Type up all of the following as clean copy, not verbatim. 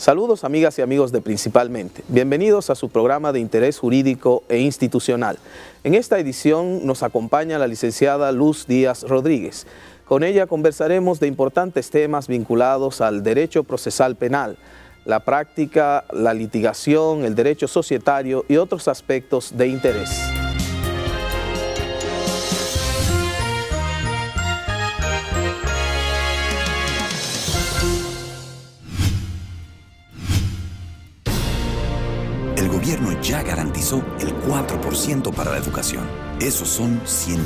Saludos amigas y amigos de Principalmente. Bienvenidos a su programa de interés jurídico e institucional. En esta edición nos acompaña la licenciada Luz Díaz Rodríguez. Con ella conversaremos de importantes temas vinculados al derecho procesal penal, la práctica, la litigación, el derecho societario y otros aspectos de interés. El gobierno ya garantizó el 4% para la educación. Esos son 100.000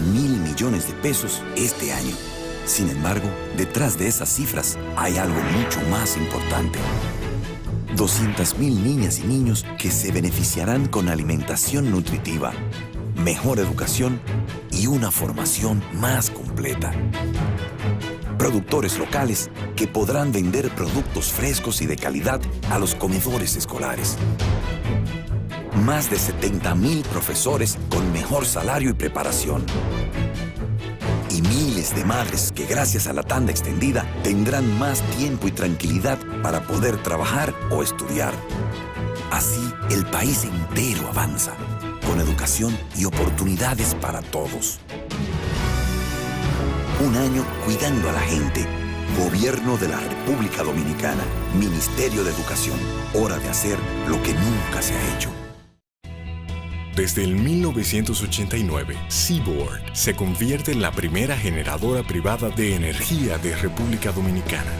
millones de pesos este año. Sin embargo, detrás de esas cifras hay algo mucho más importante. 200.000 niñas y niños que se beneficiarán con alimentación nutritiva, mejor educación y una formación más completa. Productores locales que podrán vender productos frescos y de calidad a los comedores escolares. Más de 70.000 profesores con mejor salario y preparación. Y miles de madres que gracias a la tanda extendida tendrán más tiempo y tranquilidad para poder trabajar o estudiar. Así, el país entero avanza, con educación y oportunidades para todos. Un año cuidando a la gente. Gobierno de la República Dominicana. Ministerio de Educación. Hora de hacer lo que nunca se ha hecho. Desde el 1989, Seaboard se convierte en la primera generadora privada de energía de República Dominicana.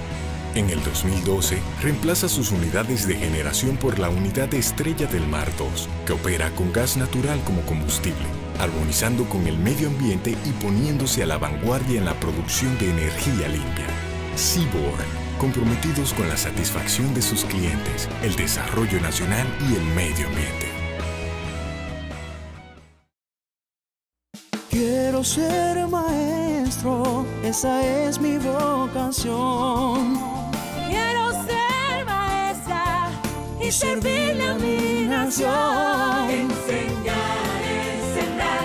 En el 2012, reemplaza sus unidades de generación por la unidad Estrella del Mar 2, que opera con gas natural como combustible, armonizando con el medio ambiente y poniéndose a la vanguardia en la producción de energía limpia. Seaboard, comprometidos con la satisfacción de sus clientes, el desarrollo nacional y el medio ambiente. Quiero ser maestro, esa es mi vocación. Quiero ser maestra y servirle a mi nación. Enseñar es sembrar,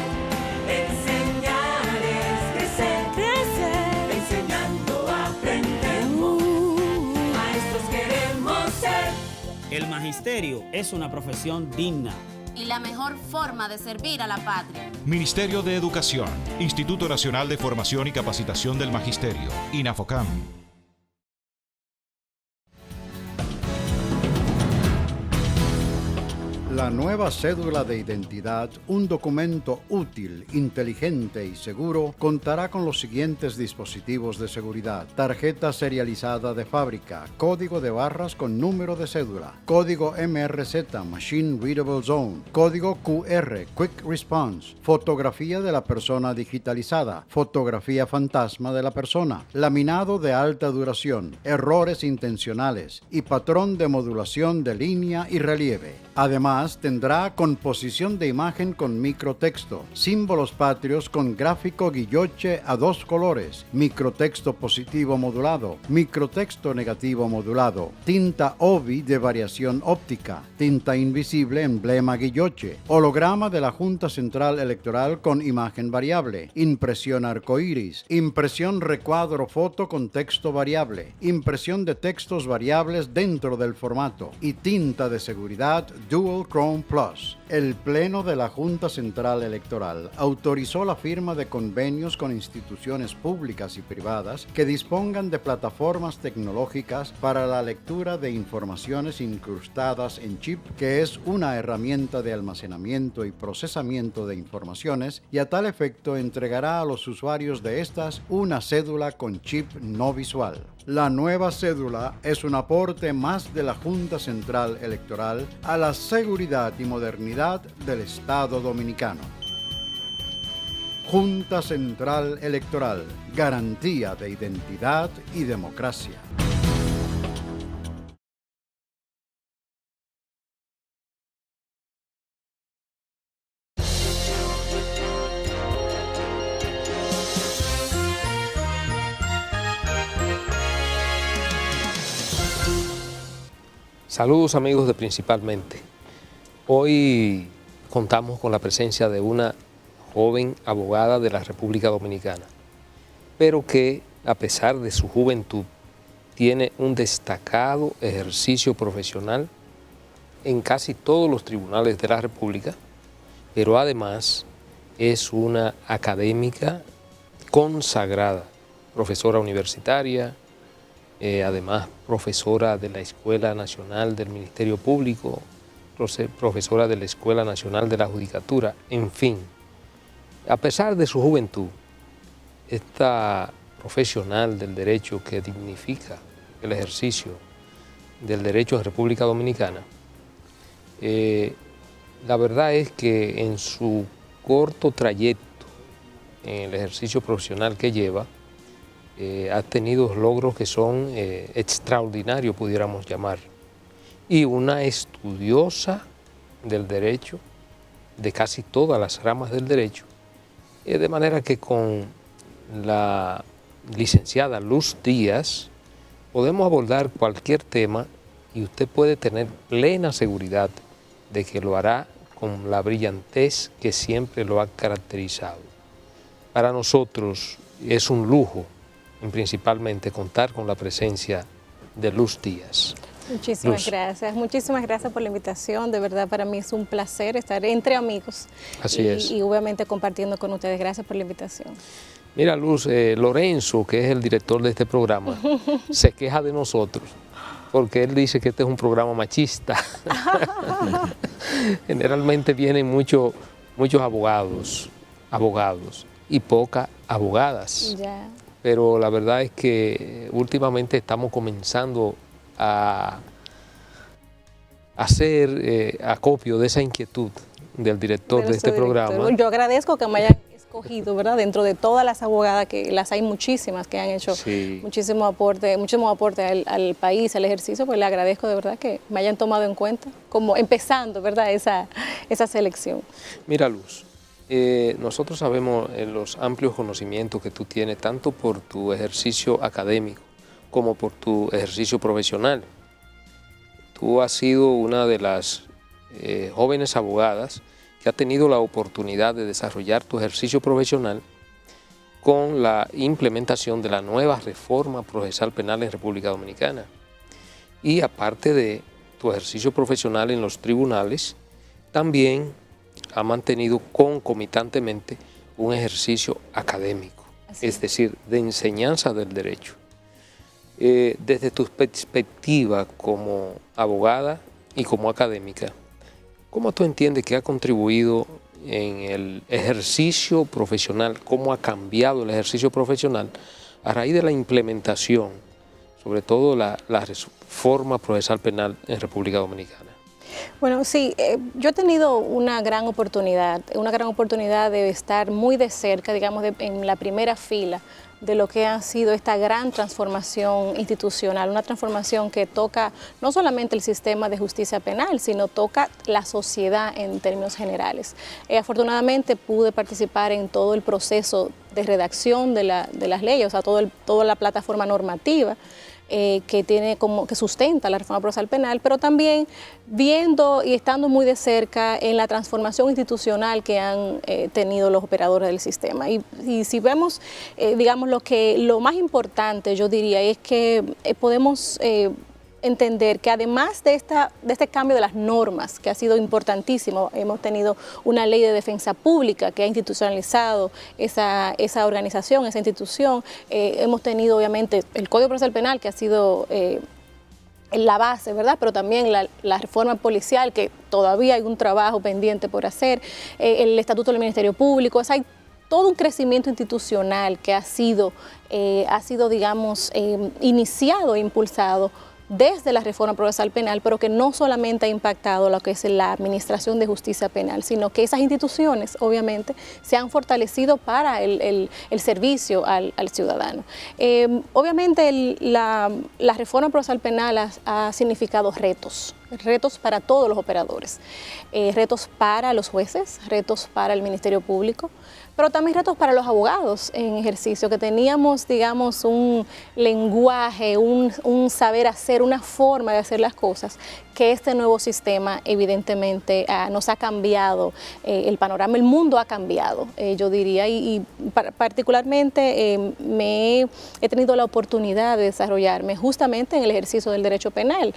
enseñar es crecer, crecer. Enseñando aprendemos, maestros queremos ser. El magisterio es una profesión digna y la mejor forma de servir a la patria. Ministerio de Educación, Instituto Nacional de Formación y Capacitación del Magisterio, INAFOCAM. La nueva cédula de identidad, un documento útil, inteligente y seguro, contará con los siguientes dispositivos de seguridad: tarjeta serializada de fábrica, código de barras con número de cédula, código MRZ, Machine Readable Zone, código QR, Quick Response, fotografía de la persona digitalizada, fotografía fantasma de la persona, laminado de alta duración, errores intencionales y patrón de modulación de línea y relieve. Además, tendrá composición de imagen con microtexto, símbolos patrios con gráfico guilloche a 2 colores, microtexto positivo modulado, microtexto negativo modulado, tinta OBI de variación óptica, tinta invisible emblema guilloche, holograma de la Junta Central Electoral con imagen variable, impresión arcoíris, impresión recuadro foto con texto variable, impresión de textos variables dentro del formato y tinta de seguridad Dual Chrome Plus. El Pleno de la Junta Central Electoral autorizó la firma de convenios con instituciones públicas y privadas que dispongan de plataformas tecnológicas para la lectura de informaciones incrustadas en chip, que es una herramienta de almacenamiento y procesamiento de informaciones, y a tal efecto entregará a los usuarios de estas una cédula con chip no visual. La nueva cédula es un aporte más de la Junta Central Electoral a la seguridad y modernidad del Estado Dominicano. Junta Central Electoral, garantía de identidad y democracia. Saludos amigos de Principalmente. Hoy contamos con la presencia de una joven abogada de la República Dominicana, pero que a pesar de su juventud tiene un destacado ejercicio profesional en casi todos los tribunales de la República, pero además es una académica consagrada, profesora universitaria, además profesora de la Escuela Nacional del Ministerio Público, profesora de la Escuela Nacional de la Judicatura, en fin. A pesar de su juventud, esta profesional del derecho que dignifica el ejercicio del derecho en República Dominicana, la verdad es que en su corto trayecto en el ejercicio profesional que lleva, ha tenido logros que son extraordinarios, pudiéramos llamar, y una estudiosa del derecho, de casi todas las ramas del derecho, de manera que con la licenciada Luz Díaz podemos abordar cualquier tema y usted puede tener plena seguridad de que lo hará con la brillantez que siempre lo ha caracterizado. Para nosotros es un lujo, principalmente, contar con la presencia de Luz Díaz. Muchísimas gracias por la invitación, de verdad para mí es un placer estar entre amigos. Así es. Y obviamente compartiendo con ustedes, gracias por la invitación. Mira, Luz, Lorenzo, que es el director de este programa, se queja de nosotros porque él dice que este es un programa machista. Generalmente vienen muchos abogados y pocas abogadas. Ya. Pero la verdad es que últimamente estamos comenzando a hacer acopio de esa inquietud del director de este programa. Yo agradezco que me hayan escogido, ¿verdad? Dentro de todas las abogadas, que las hay muchísimas que han hecho muchísimo aporte al país, al ejercicio, pues le agradezco de verdad que me hayan tomado en cuenta, como empezando, ¿verdad? Esa selección. Mira, Luz, nosotros sabemos los amplios conocimientos que tú tienes, tanto por tu ejercicio académico como por tu ejercicio profesional. Tú has sido una de las jóvenes abogadas que ha tenido la oportunidad de desarrollar tu ejercicio profesional con la implementación de la nueva reforma procesal penal en República Dominicana. Y aparte de tu ejercicio profesional en los tribunales, también ha mantenido concomitantemente un ejercicio académico, es decir, de enseñanza del derecho. Desde tu perspectiva como abogada y como académica, ¿cómo tú entiendes que ha contribuido en el ejercicio profesional, cómo ha cambiado el ejercicio profesional a raíz de la implementación, sobre todo la reforma procesal penal en República Dominicana? Bueno, sí, yo he tenido una gran oportunidad de estar muy de cerca, digamos, en la primera fila de lo que ha sido esta gran transformación institucional, una transformación que toca no solamente el sistema de justicia penal, sino toca la sociedad en términos generales. Afortunadamente pude participar en todo el proceso de redacción de las leyes, o sea, toda la plataforma normativa que sustenta la reforma procesal penal, pero también viendo y estando muy de cerca en la transformación institucional que han tenido los operadores del sistema. Y si vemos, digamos, lo más importante, yo diría, es que podemos entender que además de este cambio de las normas, que ha sido importantísimo, hemos tenido una ley de defensa pública que ha institucionalizado esa organización, esa institución. Hemos tenido obviamente el Código Procesal Penal, que ha sido la base, ¿verdad? Pero también la reforma policial, que todavía hay un trabajo pendiente por hacer, el Estatuto del Ministerio Público. O sea, hay todo un crecimiento institucional que ha sido digamos, iniciado e impulsado desde la reforma procesal penal, pero que no solamente ha impactado lo que es la administración de justicia penal, sino que esas instituciones, obviamente, se han fortalecido para el servicio al ciudadano. Obviamente, la reforma procesal penal ha significado retos para todos los operadores, retos para los jueces, retos para el Ministerio Público, pero también retos para los abogados en ejercicio, que teníamos, digamos, un lenguaje, un saber hacer, una forma de hacer las cosas, que este nuevo sistema evidentemente nos ha cambiado el panorama, el mundo ha cambiado, yo diría, y particularmente he tenido la oportunidad de desarrollarme justamente en el ejercicio del derecho penal.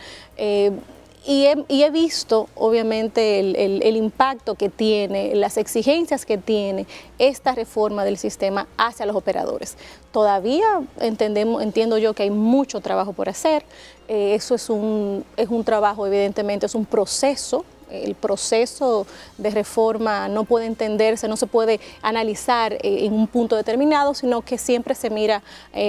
Y he visto, obviamente, el impacto que tiene, las exigencias que tiene esta reforma del sistema hacia los operadores. Todavía entiendo yo que hay mucho trabajo por hacer. Eso es un trabajo, evidentemente, es un proceso. El proceso de reforma no puede entenderse, no se puede analizar en un punto determinado, sino que siempre se mira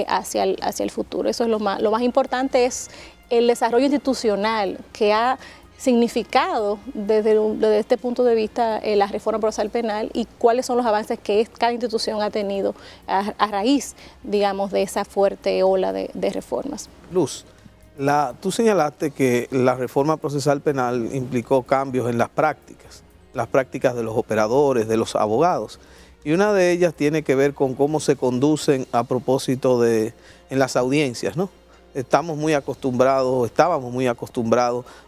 hacia el futuro. Eso es lo más importante, es el desarrollo institucional que ha significado desde este punto de vista la reforma procesal penal y cuáles son los avances que cada institución ha tenido a raíz, digamos, de esa fuerte ola de reformas. Luz, tú señalaste que la reforma procesal penal implicó cambios en las prácticas de los operadores, de los abogados, y una de ellas tiene que ver con cómo se conducen a propósito en las audiencias, ¿no? Estábamos muy acostumbrados,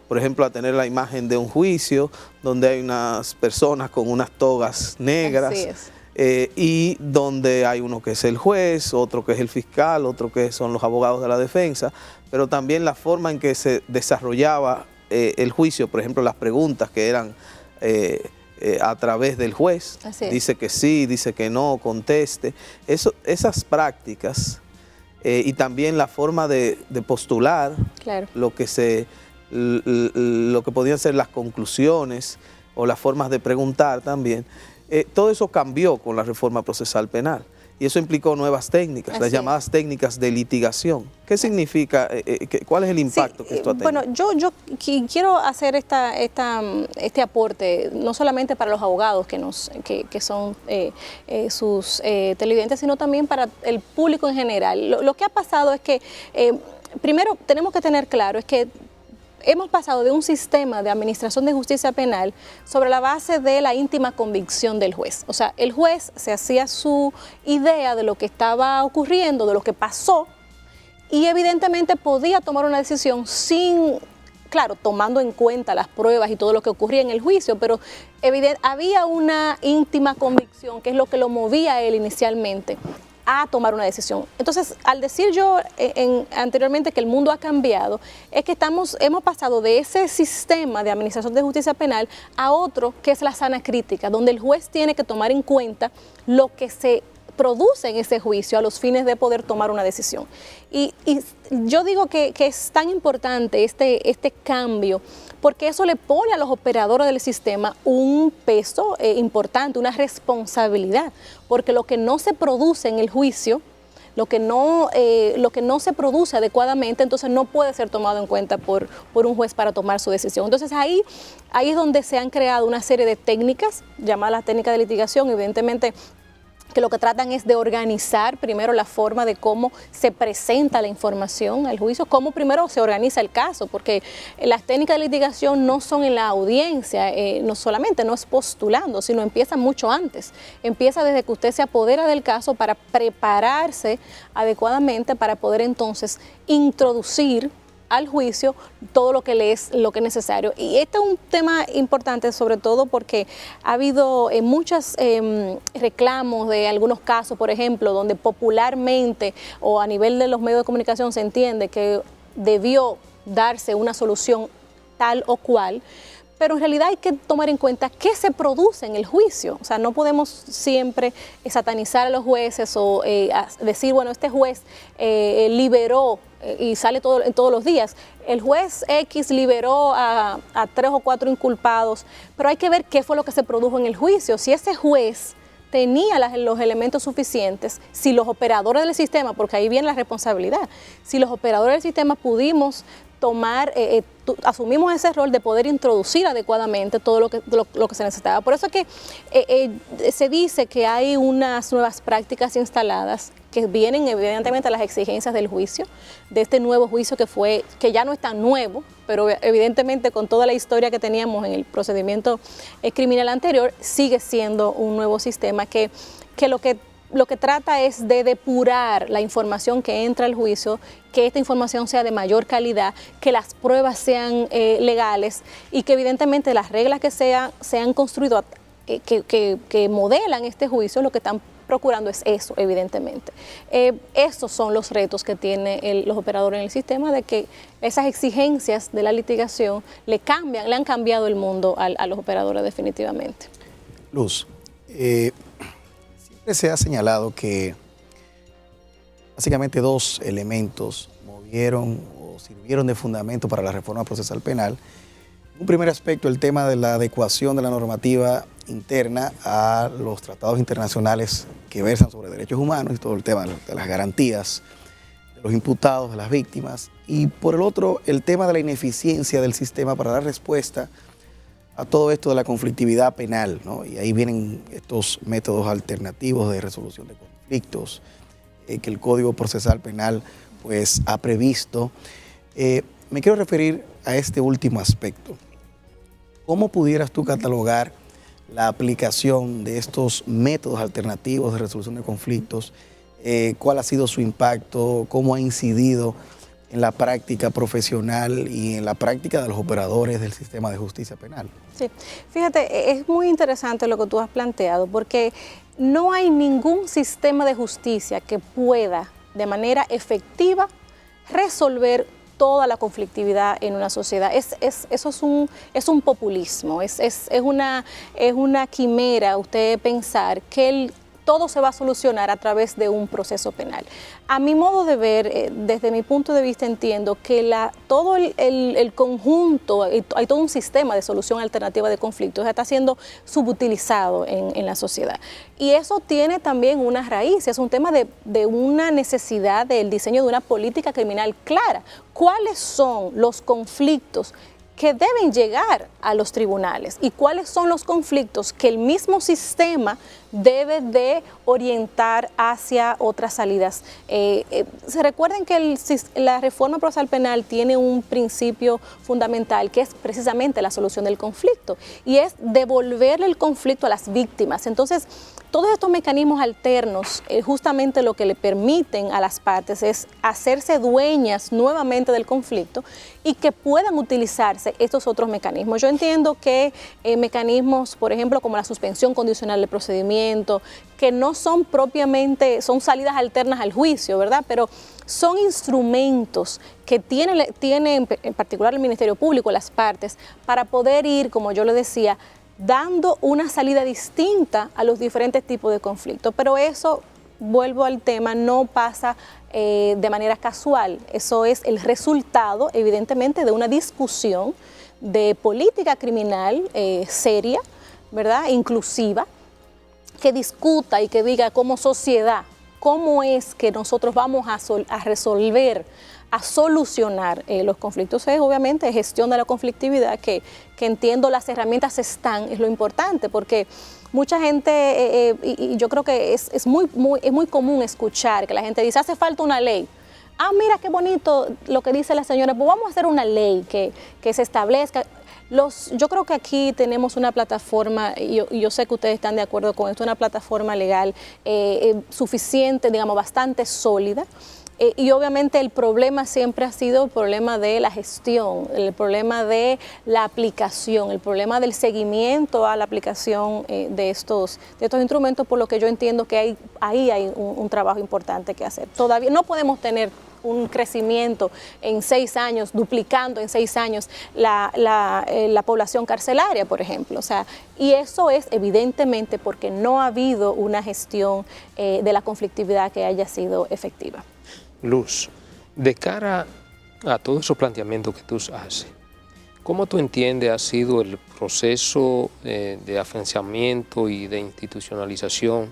por ejemplo, a tener la imagen de un juicio donde hay unas personas con unas togas negras. Así es. Y donde hay uno que es el juez, otro que es el fiscal, otro que son los abogados de la defensa, pero también la forma en que se desarrollaba el juicio, por ejemplo, las preguntas que eran a través del juez, dice que sí, dice que no, conteste, esas prácticas y también la forma de postular, claro, lo que podían ser las conclusiones o las formas de preguntar también. Todo eso cambió con la reforma procesal penal y eso implicó nuevas técnicas, las llamadas técnicas de litigación. ¿Qué significa? ¿Cuál es el impacto que esto ha tenido? Bueno, yo quiero hacer este aporte, no solamente para los abogados que son sus televidentes, sino también para el público en general. Lo que ha pasado es que, primero, tenemos que tener claro, es que hemos pasado de un sistema de administración de justicia penal sobre la base de la íntima convicción del juez. O sea, el juez se hacía su idea de lo que estaba ocurriendo, de lo que pasó, y evidentemente podía tomar una decisión claro, tomando en cuenta las pruebas y todo lo que ocurría en el juicio, pero había una íntima convicción, que es lo que lo movía a él inicialmente a tomar una decisión. Entonces, al decir yo anteriormente que el mundo ha cambiado, es que hemos pasado de ese sistema de administración de justicia penal a otro que es la sana crítica, donde el juez tiene que tomar en cuenta lo que se produce en ese juicio a los fines de poder tomar una decisión. Y yo digo que es tan importante este cambio, porque eso le pone a los operadores del sistema un peso importante, una responsabilidad, porque lo que no se produce en el juicio, lo que no se produce adecuadamente, entonces no puede ser tomado en cuenta por un juez para tomar su decisión. Entonces ahí es donde se han creado una serie de técnicas, llamadas técnicas de litigación, evidentemente, que lo que tratan es de organizar primero la forma de cómo se presenta la información al juicio, cómo primero se organiza el caso, porque las técnicas de litigación no son en la audiencia, no solamente no es postulando, sino empieza mucho antes. Empieza desde que usted se apodera del caso para prepararse adecuadamente para poder entonces introducir al juicio todo lo que es necesario. Y este es un tema importante, sobre todo porque ha habido muchos reclamos de algunos casos, por ejemplo, donde popularmente o a nivel de los medios de comunicación se entiende que debió darse una solución tal o cual, pero en realidad hay que tomar en cuenta qué se produce en el juicio. O sea, no podemos siempre satanizar a los jueces o decir, bueno, este juez liberó y sale todos los días. El juez X liberó a 3 o 4 inculpados, pero hay que ver qué fue lo que se produjo en el juicio. Si ese juez tenía los elementos suficientes, si los operadores del sistema, porque ahí viene la responsabilidad, si los operadores del sistema pudimos asumimos ese rol de poder introducir adecuadamente todo lo que se necesitaba. Por eso es que se dice que hay unas nuevas prácticas instaladas que vienen evidentemente a las exigencias del juicio, de este nuevo juicio que ya no es tan nuevo, pero evidentemente con toda la historia que teníamos en el procedimiento criminal anterior, sigue siendo un nuevo sistema que lo que trata es de depurar la información que entra al juicio, que esta información sea de mayor calidad, que las pruebas sean legales y que evidentemente las reglas que se han construido, que modelan este juicio, lo que están procurando es eso, evidentemente. Estos son los retos que tienen los operadores en el sistema, de que esas exigencias de la litigación le han cambiado el mundo a los operadores definitivamente. Luz, siempre se ha señalado que básicamente dos elementos movieron o sirvieron de fundamento para la reforma procesal penal. Un primer aspecto, el tema de la adecuación de la normativa interna a los tratados internacionales que versan sobre derechos humanos y todo el tema de las garantías de los imputados, de las víctimas. Y por el otro, el tema de la ineficiencia del sistema para dar respuesta a todo esto de la conflictividad penal, ¿no? Y ahí vienen estos métodos alternativos de resolución de conflictos que el Código Procesal Penal pues ha previsto. Me quiero referir a este último aspecto. ¿Cómo pudieras tú catalogar la aplicación de estos métodos alternativos de resolución de conflictos? ¿Cuál ha sido su impacto? ¿Cómo ha incidido en la práctica profesional y en la práctica de los operadores del sistema de justicia penal? Sí, fíjate, es muy interesante lo que tú has planteado, porque no hay ningún sistema de justicia que pueda de manera efectiva resolver toda la conflictividad en una sociedad. Eso es un populismo, es una quimera usted pensar que todo se va a solucionar a través de un proceso penal. A mi modo de ver, desde mi punto de vista, entiendo que todo el conjunto, hay todo un sistema de solución alternativa de conflictos que está siendo subutilizado en la sociedad. Y eso tiene también una raíz, es un tema de una necesidad del diseño de una política criminal clara. ¿Cuáles son los conflictos que deben llegar a los tribunales y cuáles son los conflictos que el mismo sistema debe de orientar hacia otras salidas? Se recuerden que la reforma procesal penal tiene un principio fundamental que es precisamente la solución del conflicto y es devolverle el conflicto a las víctimas. Entonces, todos estos mecanismos alternos, justamente lo que le permiten a las partes es hacerse dueñas nuevamente del conflicto y que puedan utilizarse estos otros mecanismos. Yo entiendo que mecanismos, por ejemplo, como la suspensión condicional del procedimiento, que no son propiamente, son salidas alternas al juicio, ¿verdad? Pero son instrumentos que tiene en particular el Ministerio Público, las partes, para poder ir, como yo le decía, dando una salida distinta a los diferentes tipos de conflictos. Pero eso, vuelvo al tema, no pasa de manera casual. Eso es el resultado, evidentemente, de una discusión de política criminal seria, ¿verdad? Inclusiva, que discuta y que diga como sociedad cómo es que nosotros vamos a resolver, a solucionar los conflictos. Es obviamente gestión de la conflictividad, que entiendo las herramientas están, es lo importante, porque mucha gente, y yo creo que es muy común escuchar que la gente dice, hace falta una ley. Ah, mira qué bonito lo que dice la señora, pues vamos a hacer una ley que se establezca. Yo creo que aquí tenemos una plataforma, y yo sé que ustedes están de acuerdo con esto, una plataforma legal suficiente, digamos, bastante sólida. Y obviamente el problema siempre ha sido el problema de la gestión, el problema de la aplicación, el problema del seguimiento a la aplicación de estos instrumentos, por lo que yo entiendo que ahí hay un trabajo importante que hacer. Todavía no podemos tener un crecimiento en 6 años, duplicando en 6 años la población carcelaria, por ejemplo. O sea, y eso es evidentemente porque no ha habido una gestión de la conflictividad que haya sido efectiva. Luz, de cara a todos esos planteamientos que tú haces, ¿cómo tú entiendes ha sido el proceso de afianzamiento y de institucionalización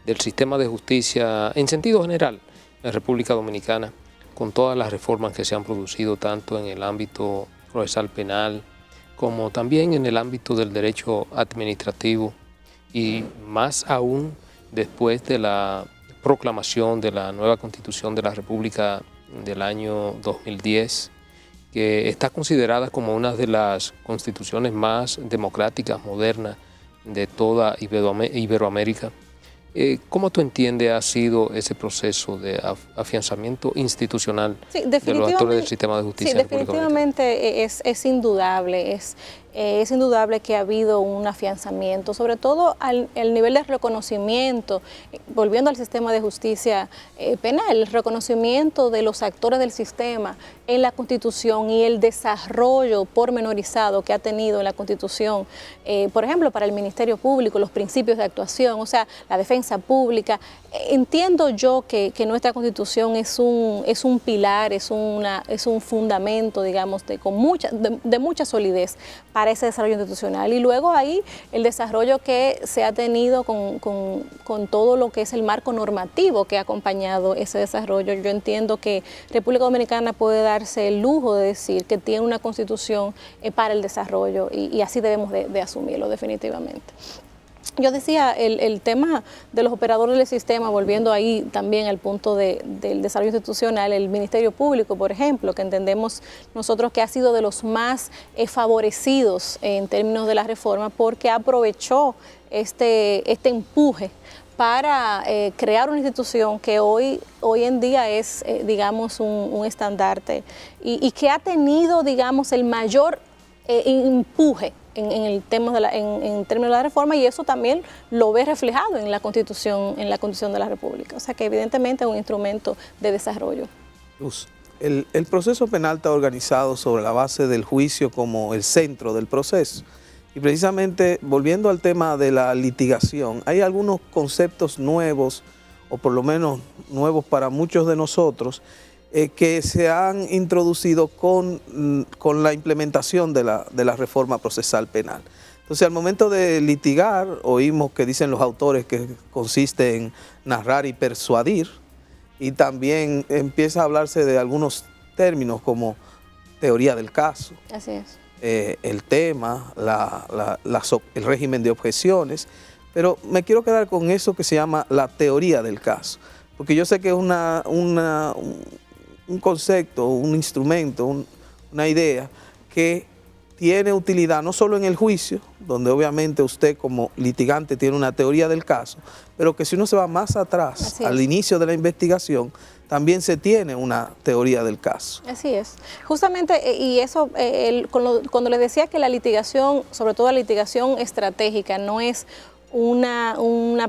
del sistema de justicia en sentido general en República Dominicana, con todas las reformas que se han producido tanto en el ámbito procesal penal como también en el ámbito del derecho administrativo y más aún después de la proclamación de la nueva Constitución de la República del año 2010, que está considerada como una de las constituciones más democráticas, modernas de toda Iberoamérica? ¿Cómo tú entiendes ha sido ese proceso de afianzamiento institucional de los actores del sistema de justicia? Sí, definitivamente es indudable, es indudable que ha habido un afianzamiento, sobre todo al nivel de reconocimiento, volviendo al sistema de justicia penal, el reconocimiento de los actores del sistema en la Constitución y el desarrollo pormenorizado que ha tenido en la Constitución, por ejemplo, para el Ministerio Público, los principios de actuación, o sea, la defensa pública. Entiendo yo que nuestra Constitución es un pilar, es un fundamento, digamos, de mucha solidez para ese desarrollo institucional. Y luego ahí el desarrollo que se ha tenido con todo lo que es el marco normativo que ha acompañado ese desarrollo. Yo entiendo que República Dominicana puede darse el lujo de decir que tiene una Constitución para el desarrollo y así debemos de asumirlo definitivamente. Yo decía, el tema de los operadores del sistema, volviendo ahí también al punto del desarrollo institucional, el Ministerio Público, por ejemplo, que entendemos nosotros que ha sido de los más favorecidos en términos de la reforma porque aprovechó este empuje para crear una institución que hoy en día es, digamos, un estandarte y que ha tenido, digamos, el mayor empuje en términos de la reforma, y eso también lo ve reflejado en la Constitución de la República. O sea que evidentemente es un instrumento de desarrollo. Luz, el proceso penal está organizado sobre la base del juicio como el centro del proceso. Y precisamente, volviendo al tema de la litigación, hay algunos conceptos nuevos, o por lo menos nuevos para muchos de nosotros, que se han introducido con la implementación de la reforma procesal penal. Entonces, al momento de litigar, oímos que dicen los autores que consiste en narrar y persuadir, y también empieza a hablarse de algunos términos como teoría del caso. Así es. El tema, el régimen de objeciones, pero me quiero quedar con eso que se llama la teoría del caso, porque yo sé que es un concepto, un instrumento, una idea que tiene utilidad no solo en el juicio, donde obviamente usted como litigante tiene una teoría del caso, pero que si uno se va más atrás, al inicio de la investigación, también se tiene una teoría del caso. Así es. Justamente, y eso, cuando le decía que la litigación, sobre todo la litigación estratégica, no es una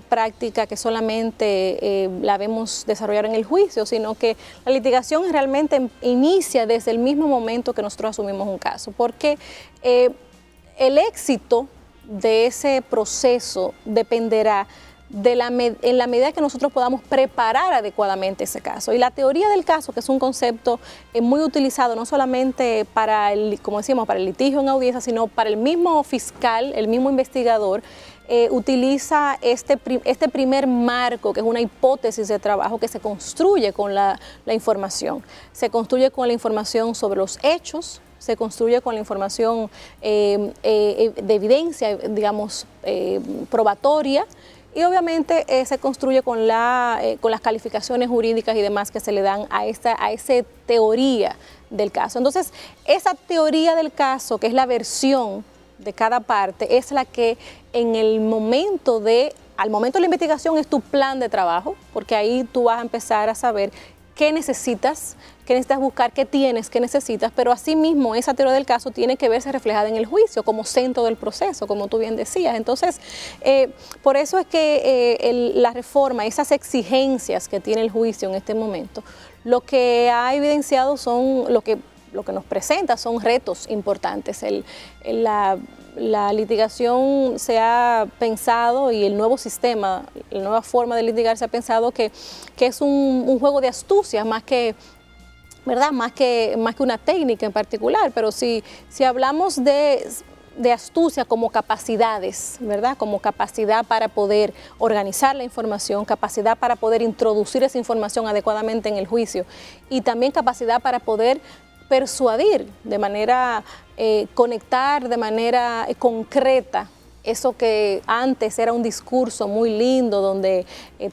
práctica que solamente la vemos desarrollar en el juicio, sino que la litigación realmente inicia desde el mismo momento que nosotros asumimos un caso, porque el éxito de ese proceso dependerá en la medida que nosotros podamos preparar adecuadamente ese caso. Y la teoría del caso, que es un concepto muy utilizado no solamente para como decíamos, para el litigio en audiencia, sino para el mismo fiscal, el mismo investigador, utiliza este primer marco, que es una hipótesis de trabajo que se construye con la información. Se construye con la información sobre los hechos, se construye con la información de evidencia, digamos, probatoria, y obviamente se construye con las calificaciones jurídicas y demás que se le dan a esa teoría del caso. Entonces, esa teoría del caso, que es la versión de cada parte, es la que al momento de la investigación es tu plan de trabajo, porque ahí tú vas a empezar a saber qué necesitas buscar, qué tienes, qué necesitas, pero asimismo esa teoría del caso tiene que verse reflejada en el juicio como centro del proceso, como tú bien decías. Entonces, por eso es que la reforma, esas exigencias que tiene el juicio en este momento, lo que ha evidenciado son lo que nos presenta son retos importantes. La litigación se ha pensado, y el nuevo sistema, la nueva forma de litigar se ha pensado que es un juego de astucias más que, ¿verdad? Más que una técnica en particular. Pero si hablamos de astucia como capacidades, ¿verdad? Como capacidad para poder organizar la información, capacidad para poder introducir esa información adecuadamente en el juicio, y también capacidad para poder persuadir de manera, conectar de manera concreta eso que antes era un discurso muy lindo donde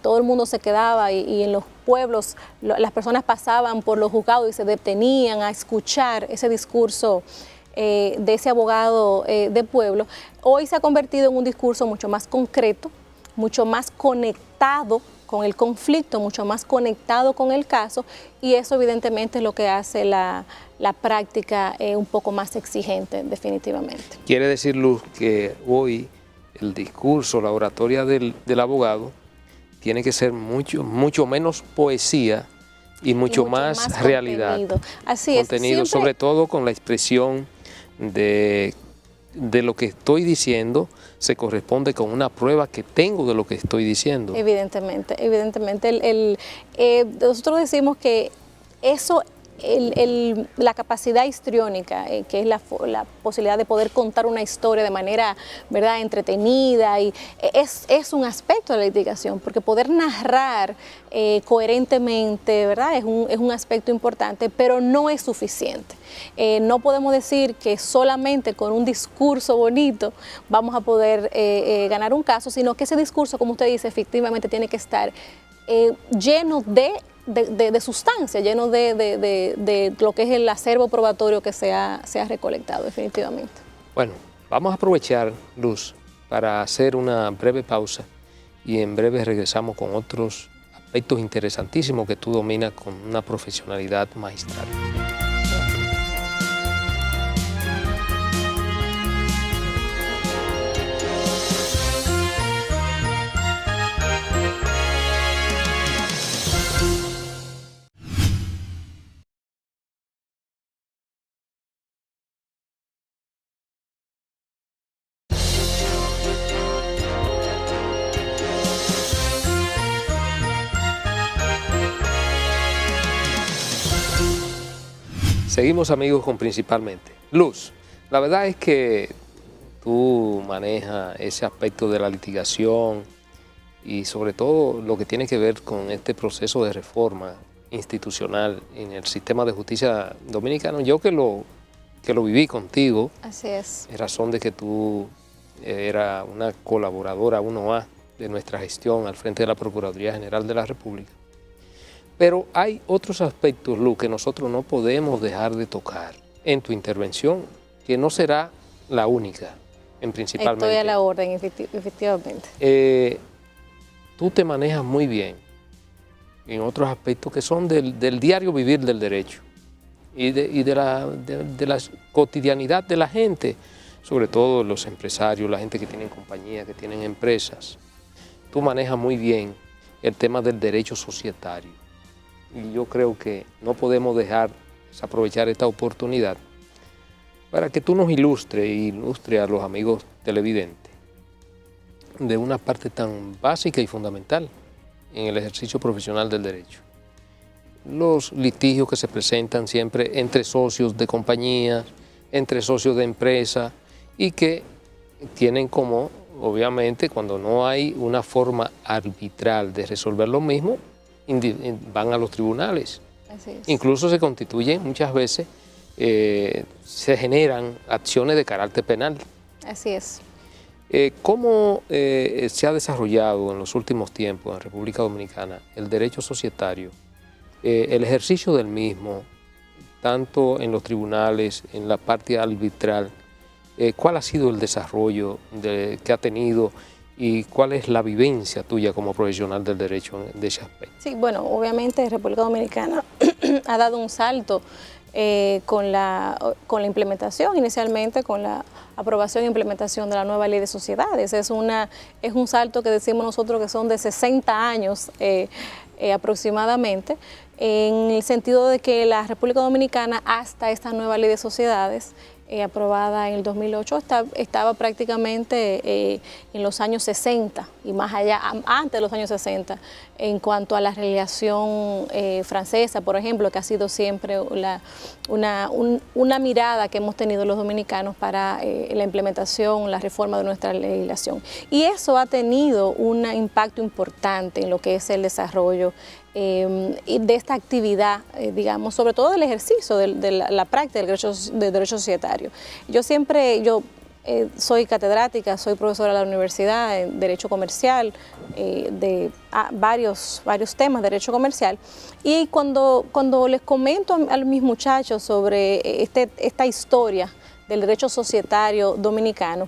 todo el mundo se quedaba y en los pueblos las personas pasaban por los juzgados y se detenían a escuchar ese discurso de ese abogado de pueblo. Hoy se ha convertido en un discurso mucho más concreto, mucho más conectado con el conflicto, mucho más conectado con el caso, y eso evidentemente es lo que hace la práctica un poco más exigente, definitivamente. Quiere decir, Luz, que hoy el discurso, la oratoria del abogado tiene que ser mucho menos poesía y mucho más realidad. Contenido. Así contenido, es. Siempre, sobre todo con la expresión de lo que estoy diciendo, se corresponde con una prueba que tengo de lo que estoy diciendo. Evidentemente. Nosotros decimos que eso, la capacidad histriónica, que es la posibilidad de poder contar una historia de manera, ¿verdad?, entretenida, y es un aspecto de la litigación, porque poder narrar coherentemente, ¿verdad?, es un aspecto importante, pero no es suficiente. No podemos decir que solamente con un discurso bonito vamos a poder ganar un caso, sino que ese discurso, como usted dice, efectivamente tiene que estar lleno de sustancia, lleno de lo que es el acervo probatorio que se ha recolectado, definitivamente. Bueno, vamos a aprovechar, Luz, para hacer una breve pausa y en breve regresamos con otros aspectos interesantísimos que tú dominas con una profesionalidad magistral. Seguimos, amigos, con Principalmente. Luz, la verdad es que tú manejas ese aspecto de la litigación y sobre todo lo que tiene que ver con este proceso de reforma institucional en el sistema de justicia dominicano. Yo que lo viví contigo. Así es. En razón de que tú eras una colaboradora 1A de nuestra gestión al frente de la Procuraduría General de la República. Pero hay otros aspectos, Luz, que nosotros no podemos dejar de tocar en tu intervención, que no será la única, principalmente. Estoy a la orden, efectivamente. Tú te manejas muy bien en otros aspectos que son del diario vivir del derecho y de la cotidianidad de la gente, sobre todo los empresarios, la gente que tienen compañías, que tienen empresas. Tú manejas muy bien el tema del derecho societario. Y yo creo que no podemos dejar aprovechar esta oportunidad para que tú nos ilustre a los amigos televidentes de una parte tan básica y fundamental en el ejercicio profesional del derecho. Los litigios que se presentan siempre entre socios de compañías, entre socios de empresas y que tienen como, obviamente, cuando no hay una forma arbitral de resolver lo mismo, van a los tribunales. Así es. Incluso se constituyen muchas veces, se generan acciones de carácter penal. Así es. ¿Cómo se ha desarrollado en los últimos tiempos en República Dominicana el derecho societario, el ejercicio del mismo, tanto en los tribunales, en la parte arbitral? ¿Cuál ha sido el desarrollo que ha tenido y cuál es la vivencia tuya como profesional del derecho de ese aspecto? Sí, bueno, obviamente República Dominicana ha dado un salto con la implementación, inicialmente con la aprobación e implementación de la nueva ley de sociedades. Es un salto que decimos nosotros que son de 60 años aproximadamente, en el sentido de que la República Dominicana hasta esta nueva ley de sociedades aprobada en el 2008, estaba prácticamente en los años 60 y más allá, antes de los años 60, en cuanto a la relación francesa, por ejemplo, que ha sido siempre una mirada que hemos tenido los dominicanos para la implementación, la reforma de nuestra legislación. Y eso ha tenido un impacto importante en lo que es el desarrollo y de esta actividad, digamos, sobre todo del ejercicio de la práctica del derecho societario. Yo soy catedrática, soy profesora de la universidad en Derecho Comercial, de varios temas de Derecho Comercial, y cuando les comento a mis muchachos sobre esta historia del derecho societario dominicano,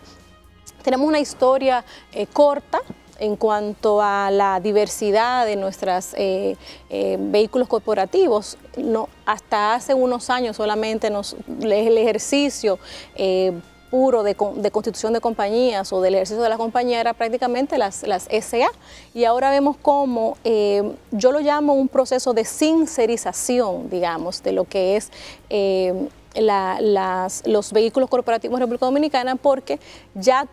tenemos una historia corta, en cuanto a la diversidad de nuestros vehículos corporativos. No, hasta hace unos años solamente el ejercicio puro de constitución de compañías o del ejercicio de la compañía era prácticamente las SA, y ahora vemos cómo yo lo llamo un proceso de sincerización, digamos, de lo que es los vehículos corporativos en República Dominicana, porque ya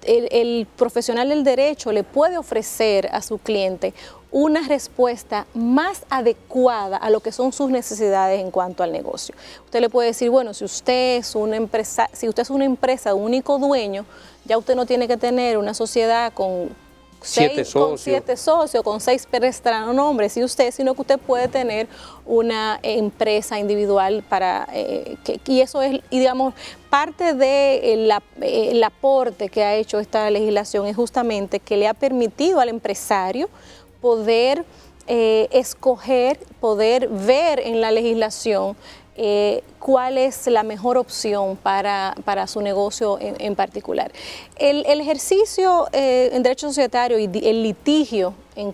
el profesional del derecho le puede ofrecer a su cliente una respuesta más adecuada a lo que son sus necesidades en cuanto al negocio. Usted le puede decir, bueno, si usted es una empresa de único dueño, ya usted no tiene que tener una sociedad con 7 socios, con 6 prestanombres, sino que usted puede tener una empresa individual y eso es, y digamos, parte del aporte que ha hecho esta legislación es justamente que le ha permitido al empresario poder escoger, poder ver en la legislación cuál es la mejor opción para su negocio en particular. El ejercicio en derecho societario y el litigio en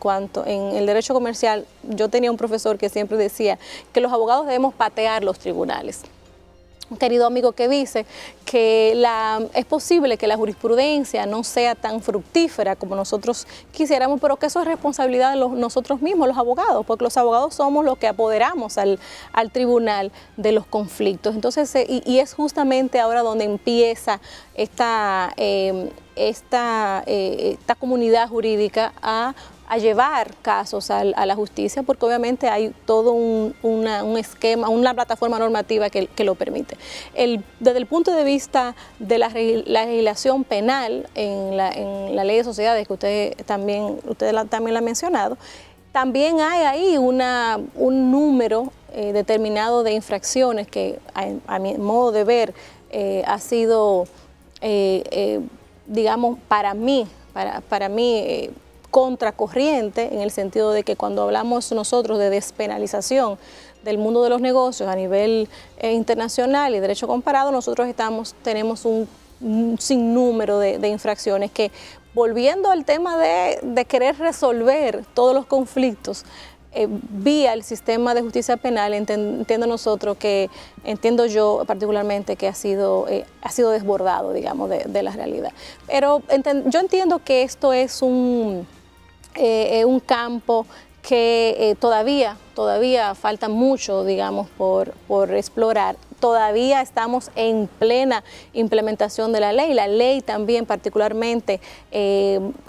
el derecho comercial, yo tenía un profesor que siempre decía que los abogados debemos patear los tribunales. Un querido amigo que dice que es posible que la jurisprudencia no sea tan fructífera como nosotros quisiéramos, pero que eso es responsabilidad de nosotros mismos, los abogados, porque los abogados somos los que apoderamos al tribunal de los conflictos. Entonces, y es justamente ahora donde empieza esta comunidad jurídica a llevar casos a la justicia, porque obviamente hay todo un esquema, una plataforma normativa que lo permite. Desde el punto de vista de la legislación penal en la ley de sociedades, que usted también la ha mencionado, también hay ahí un número determinado de infracciones que, a mi modo de ver, ha sido, digamos, para mí, contracorriente, en el sentido de que cuando hablamos nosotros de despenalización del mundo de los negocios a nivel internacional y derecho comparado, nosotros tenemos un sinnúmero de infracciones que, volviendo al tema de querer resolver todos los conflictos vía el sistema de justicia penal, entiendo yo particularmente que ha sido desbordado, digamos, de la realidad. Pero yo entiendo que esto es un campo que todavía falta mucho, digamos, por explorar. Todavía estamos en plena implementación de la ley. La ley también particularmente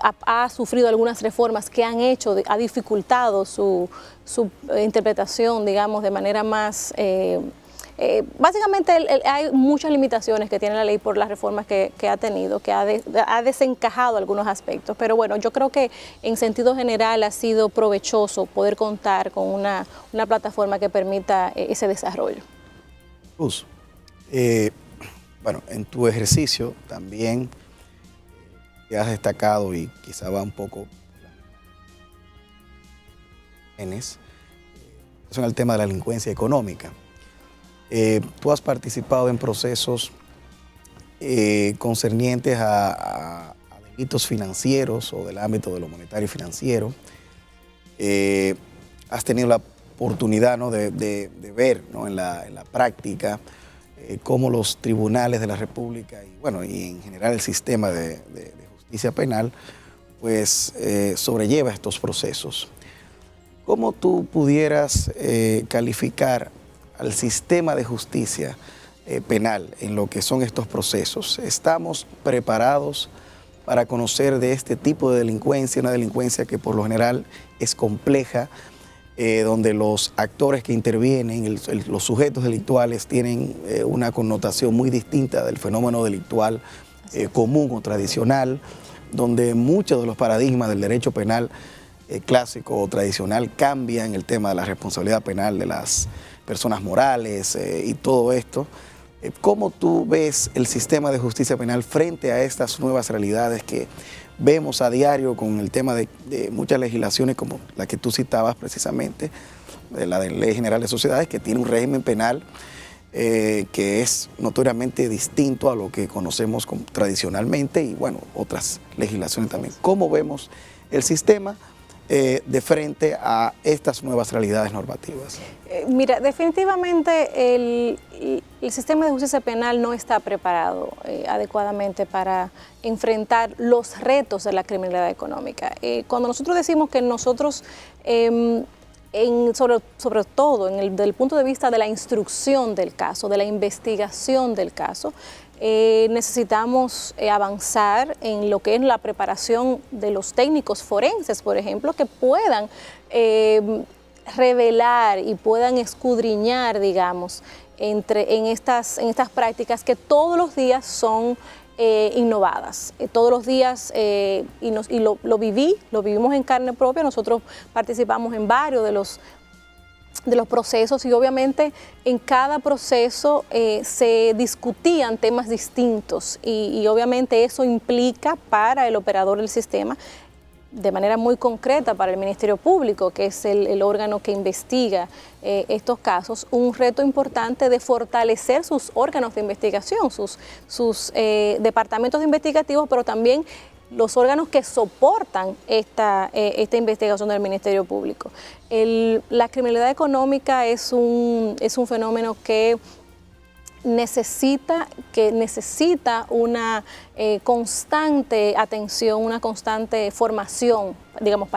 ha sufrido algunas reformas que ha dificultado su interpretación, de manera más... básicamente hay muchas limitaciones que tiene la ley por las reformas que ha tenido, que ha desencajado algunos aspectos, pero bueno, yo creo que en sentido general ha sido provechoso poder contar con una plataforma que permita ese desarrollo. Luz, bueno, en tu ejercicio también te has destacado, y quizá va un poco en el tema de la delincuencia económica. Tú has participado en procesos concernientes a delitos financieros o del ámbito de lo monetario y financiero. Has tenido la oportunidad, ¿no?, de ver, ¿no?, en la práctica cómo los tribunales de la República y en general el sistema de justicia penal pues sobrelleva estos procesos. ¿Cómo tú pudieras calificar al sistema de justicia penal en lo que son estos procesos? ¿Estamos preparados para conocer de este tipo de delincuencia, una delincuencia que por lo general es compleja, donde los actores que intervienen, los sujetos delictuales tienen una connotación muy distinta del fenómeno delictual común o tradicional, donde muchos de los paradigmas del derecho penal clásico o tradicional cambian el tema de la responsabilidad penal de las personas morales y todo esto? ¿Cómo tú ves el sistema de justicia penal frente a estas nuevas realidades que vemos a diario con el tema de muchas legislaciones como la que tú citabas precisamente, de la de Ley General de Sociedades, que tiene un régimen penal que es notoriamente distinto a lo que conocemos tradicionalmente y bueno, otras legislaciones también. ¿Cómo vemos el sistema de frente a estas nuevas realidades normativas? Mira, definitivamente el sistema de justicia penal no está preparado adecuadamente para enfrentar los retos de la criminalidad económica. Cuando nosotros decimos que nosotros, sobre todo desde el punto de vista de la instrucción del caso, de la investigación del caso, necesitamos avanzar en lo que es la preparación de los técnicos forenses, por ejemplo, que puedan revelar y puedan escudriñar, digamos, en estas prácticas que todos los días son innovadas. Todos los días, lo vivimos en carne propia. Nosotros participamos en varios de los procesos y obviamente en cada proceso se discutían temas distintos y obviamente eso implica para el operador del sistema, de manera muy concreta para el Ministerio Público, que es el órgano que investiga estos casos, un reto importante de fortalecer sus órganos de investigación, sus departamentos investigativos, pero también los órganos que soportan esta investigación del Ministerio Público. La criminalidad económica es un fenómeno que necesita una constante atención, una constante formación, digamos,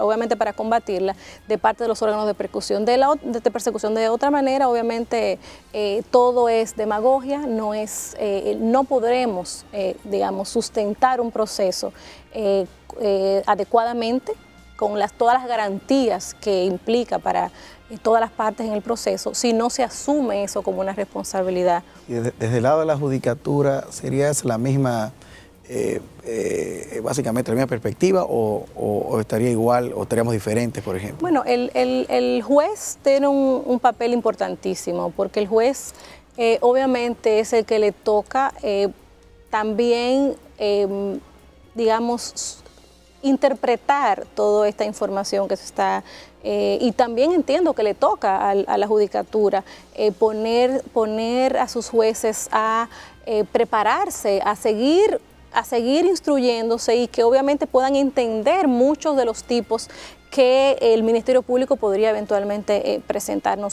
obviamente para combatirla de parte de los órganos de persecución. De otra manera, obviamente, todo es demagogia, no podremos, digamos, sustentar un proceso adecuadamente con todas las garantías que implica para todas las partes en el proceso, si no se asume eso como una responsabilidad. Y desde el lado de la judicatura, ¿sería esa la misma, básicamente la misma perspectiva o estaría igual o estaríamos diferentes, por ejemplo? Bueno, el juez tiene un papel importantísimo, porque el juez obviamente es el que le toca también, digamos, interpretar toda esta información que se está y también entiendo que le toca a la judicatura poner a sus jueces a prepararse, a seguir instruyéndose y que obviamente puedan entender muchos de los tipos que el Ministerio Público podría eventualmente presentarnos.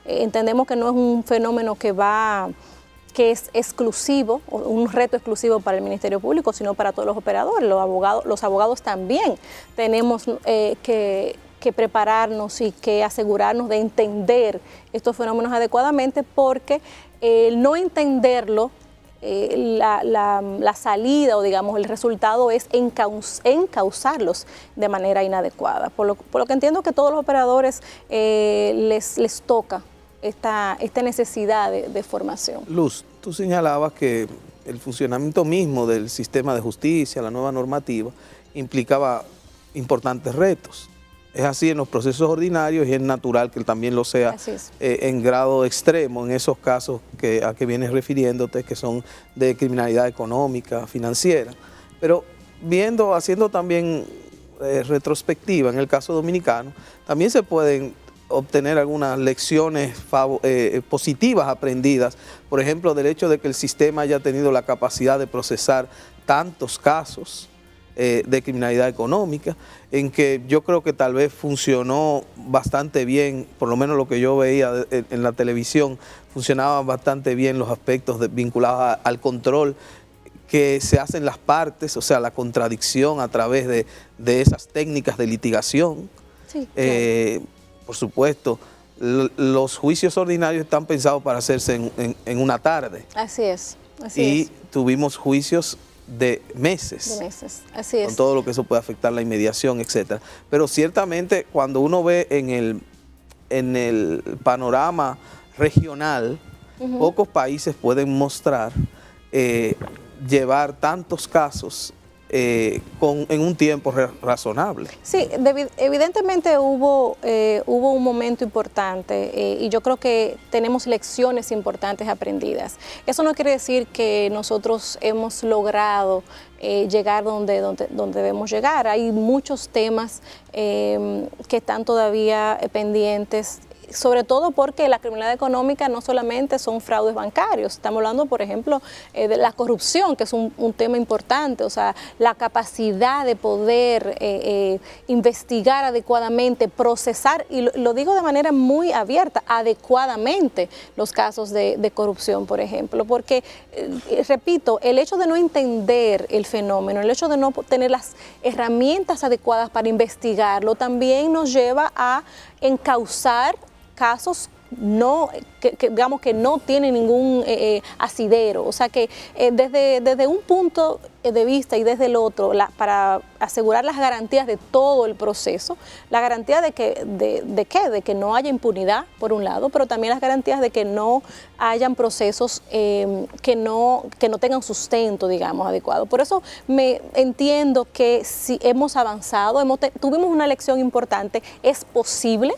Entendemos que no es un fenómeno que es exclusivo, un reto exclusivo para el Ministerio Público, sino para todos los operadores. Los abogados también tenemos que prepararnos y que asegurarnos de entender estos fenómenos adecuadamente, porque el no entenderlo, la salida o digamos el resultado es encauzarlos de manera inadecuada. Por lo que entiendo que todos los operadores les toca esta necesidad de formación. Luz, tú señalabas que el funcionamiento mismo del sistema de justicia, la nueva normativa, implicaba importantes retos. Es así en los procesos ordinarios y es natural que también lo sea en grado extremo en esos casos a que vienes refiriéndote, que son de criminalidad económica, financiera. Pero haciendo también retrospectiva en el caso dominicano, también se pueden obtener algunas lecciones positivas aprendidas, por ejemplo, del hecho de que el sistema haya tenido la capacidad de procesar tantos casos de criminalidad económica, en que yo creo que tal vez funcionó bastante bien, por lo menos lo que yo veía en la televisión, funcionaban bastante bien los aspectos vinculados al control que se hacen las partes, o sea, la contradicción a través de esas técnicas de litigación. Sí, claro. Por supuesto, los juicios ordinarios están pensados para hacerse en una tarde. Así es. Y tuvimos juicios de meses. Así es. Con todo lo que eso puede afectar la inmediación, etcétera. Pero ciertamente cuando uno ve en el panorama regional, pocos países pueden mostrar llevar tantos casos en un tiempo razonable. Sí, evidentemente hubo un momento importante y yo creo que tenemos lecciones importantes aprendidas. Eso no quiere decir que nosotros hemos logrado llegar donde debemos llegar. Hay muchos temas que están todavía pendientes. sobre todo porque la criminalidad económica no solamente son fraudes bancarios, estamos hablando, por ejemplo, de la corrupción, que es un tema importante, o sea, la capacidad de poder investigar adecuadamente, procesar, y lo digo de manera muy abierta, adecuadamente los casos de corrupción, por ejemplo, porque, repito, el hecho de no entender el fenómeno, el hecho de no tener las herramientas adecuadas para investigarlo, también nos lleva a encauzar casos digamos que no tienen ningún asidero, o sea que desde un punto de vista y desde el otro, para asegurar las garantías de todo el proceso, la garantía de que no haya impunidad por un lado, pero también las garantías de que no hayan procesos que no tengan sustento, digamos, adecuado. Por eso me entiendo que si hemos avanzado, tuvimos una lección importante, es posible.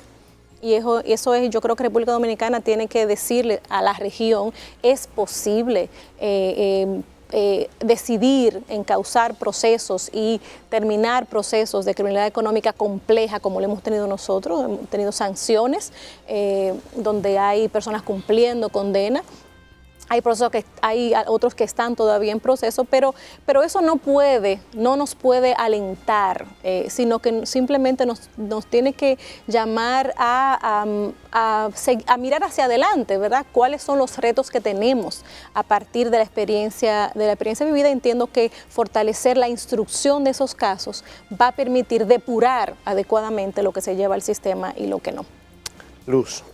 Y eso es, yo creo que República Dominicana tiene que decirle a la región, es posible decidir encauzar procesos y terminar procesos de criminalidad económica compleja como lo hemos tenido nosotros, hemos tenido sanciones donde hay personas cumpliendo condena. Hay otros que están todavía en proceso, pero eso no nos puede alentar, sino que simplemente nos tiene que llamar a mirar hacia adelante, ¿verdad? ¿Cuáles son los retos que tenemos a partir de la experiencia vivida? Entiendo que fortalecer la instrucción de esos casos va a permitir depurar adecuadamente lo que se lleva al sistema y lo que no. Luz,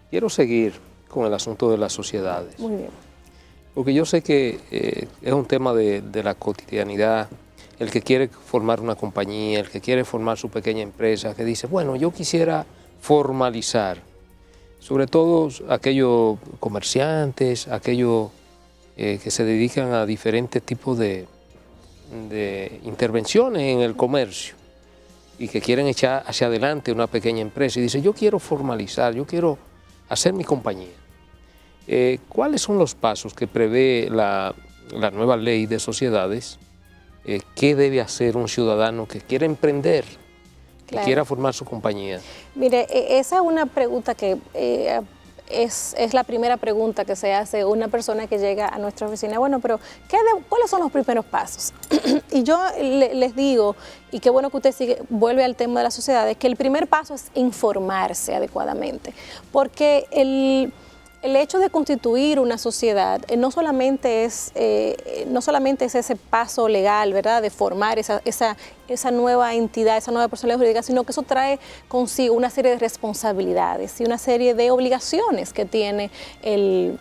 quiero seguir con el asunto de las sociedades. Muy bien. Porque yo sé que es un tema de la cotidianidad, el que quiere formar una compañía, el que quiere formar su pequeña empresa, que dice, bueno, yo quisiera formalizar, sobre todo aquellos comerciantes, aquellos que se dedican a diferentes tipos de intervenciones en el comercio y que quieren echar hacia adelante una pequeña empresa y dice, yo quiero formalizar, yo quiero hacer mi compañía. ¿Cuáles son los pasos que prevé la nueva ley de sociedades? ¿Qué debe hacer un ciudadano que quiera emprender, que quiera formar su compañía? Mire, esa es una pregunta que es la primera pregunta que se hace una persona que llega a nuestra oficina. Bueno, pero ¿cuáles son los primeros pasos? Y yo les digo, y qué bueno que usted vuelve al tema de las sociedades, que el primer paso es informarse adecuadamente, porque el hecho de constituir una sociedad no solamente es ese paso legal, ¿verdad?, de formar esa nueva entidad, esa nueva personalidad jurídica, sino que eso trae consigo una serie de responsabilidades y una serie de obligaciones que tiene el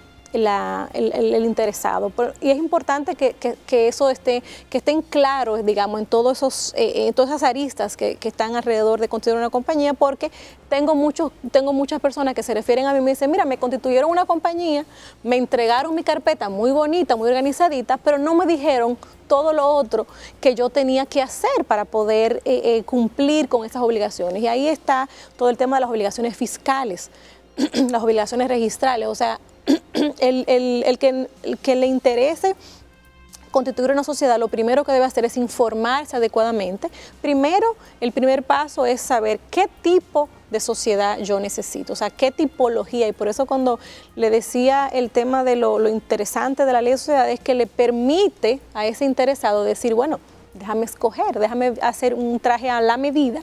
interesado. Y es importante que eso estén claros, digamos, en todas esas aristas que están alrededor de constituir una compañía, porque tengo muchas personas que se refieren a mí y me dicen, mira, me constituyeron una compañía, me entregaron mi carpeta muy bonita, muy organizadita, pero no me dijeron todo lo otro que yo tenía que hacer para poder cumplir con esas obligaciones. Y ahí está todo el tema de las obligaciones fiscales, las obligaciones registrales, o sea, el que le interese constituir una sociedad, lo primero que debe hacer es informarse adecuadamente. Primero, el primer paso es saber qué tipo de sociedad yo necesito, o sea, qué tipología, y por eso cuando le decía el tema de lo interesante de la ley de sociedades es que le permite a ese interesado decir, bueno, déjame escoger, déjame hacer un traje a la medida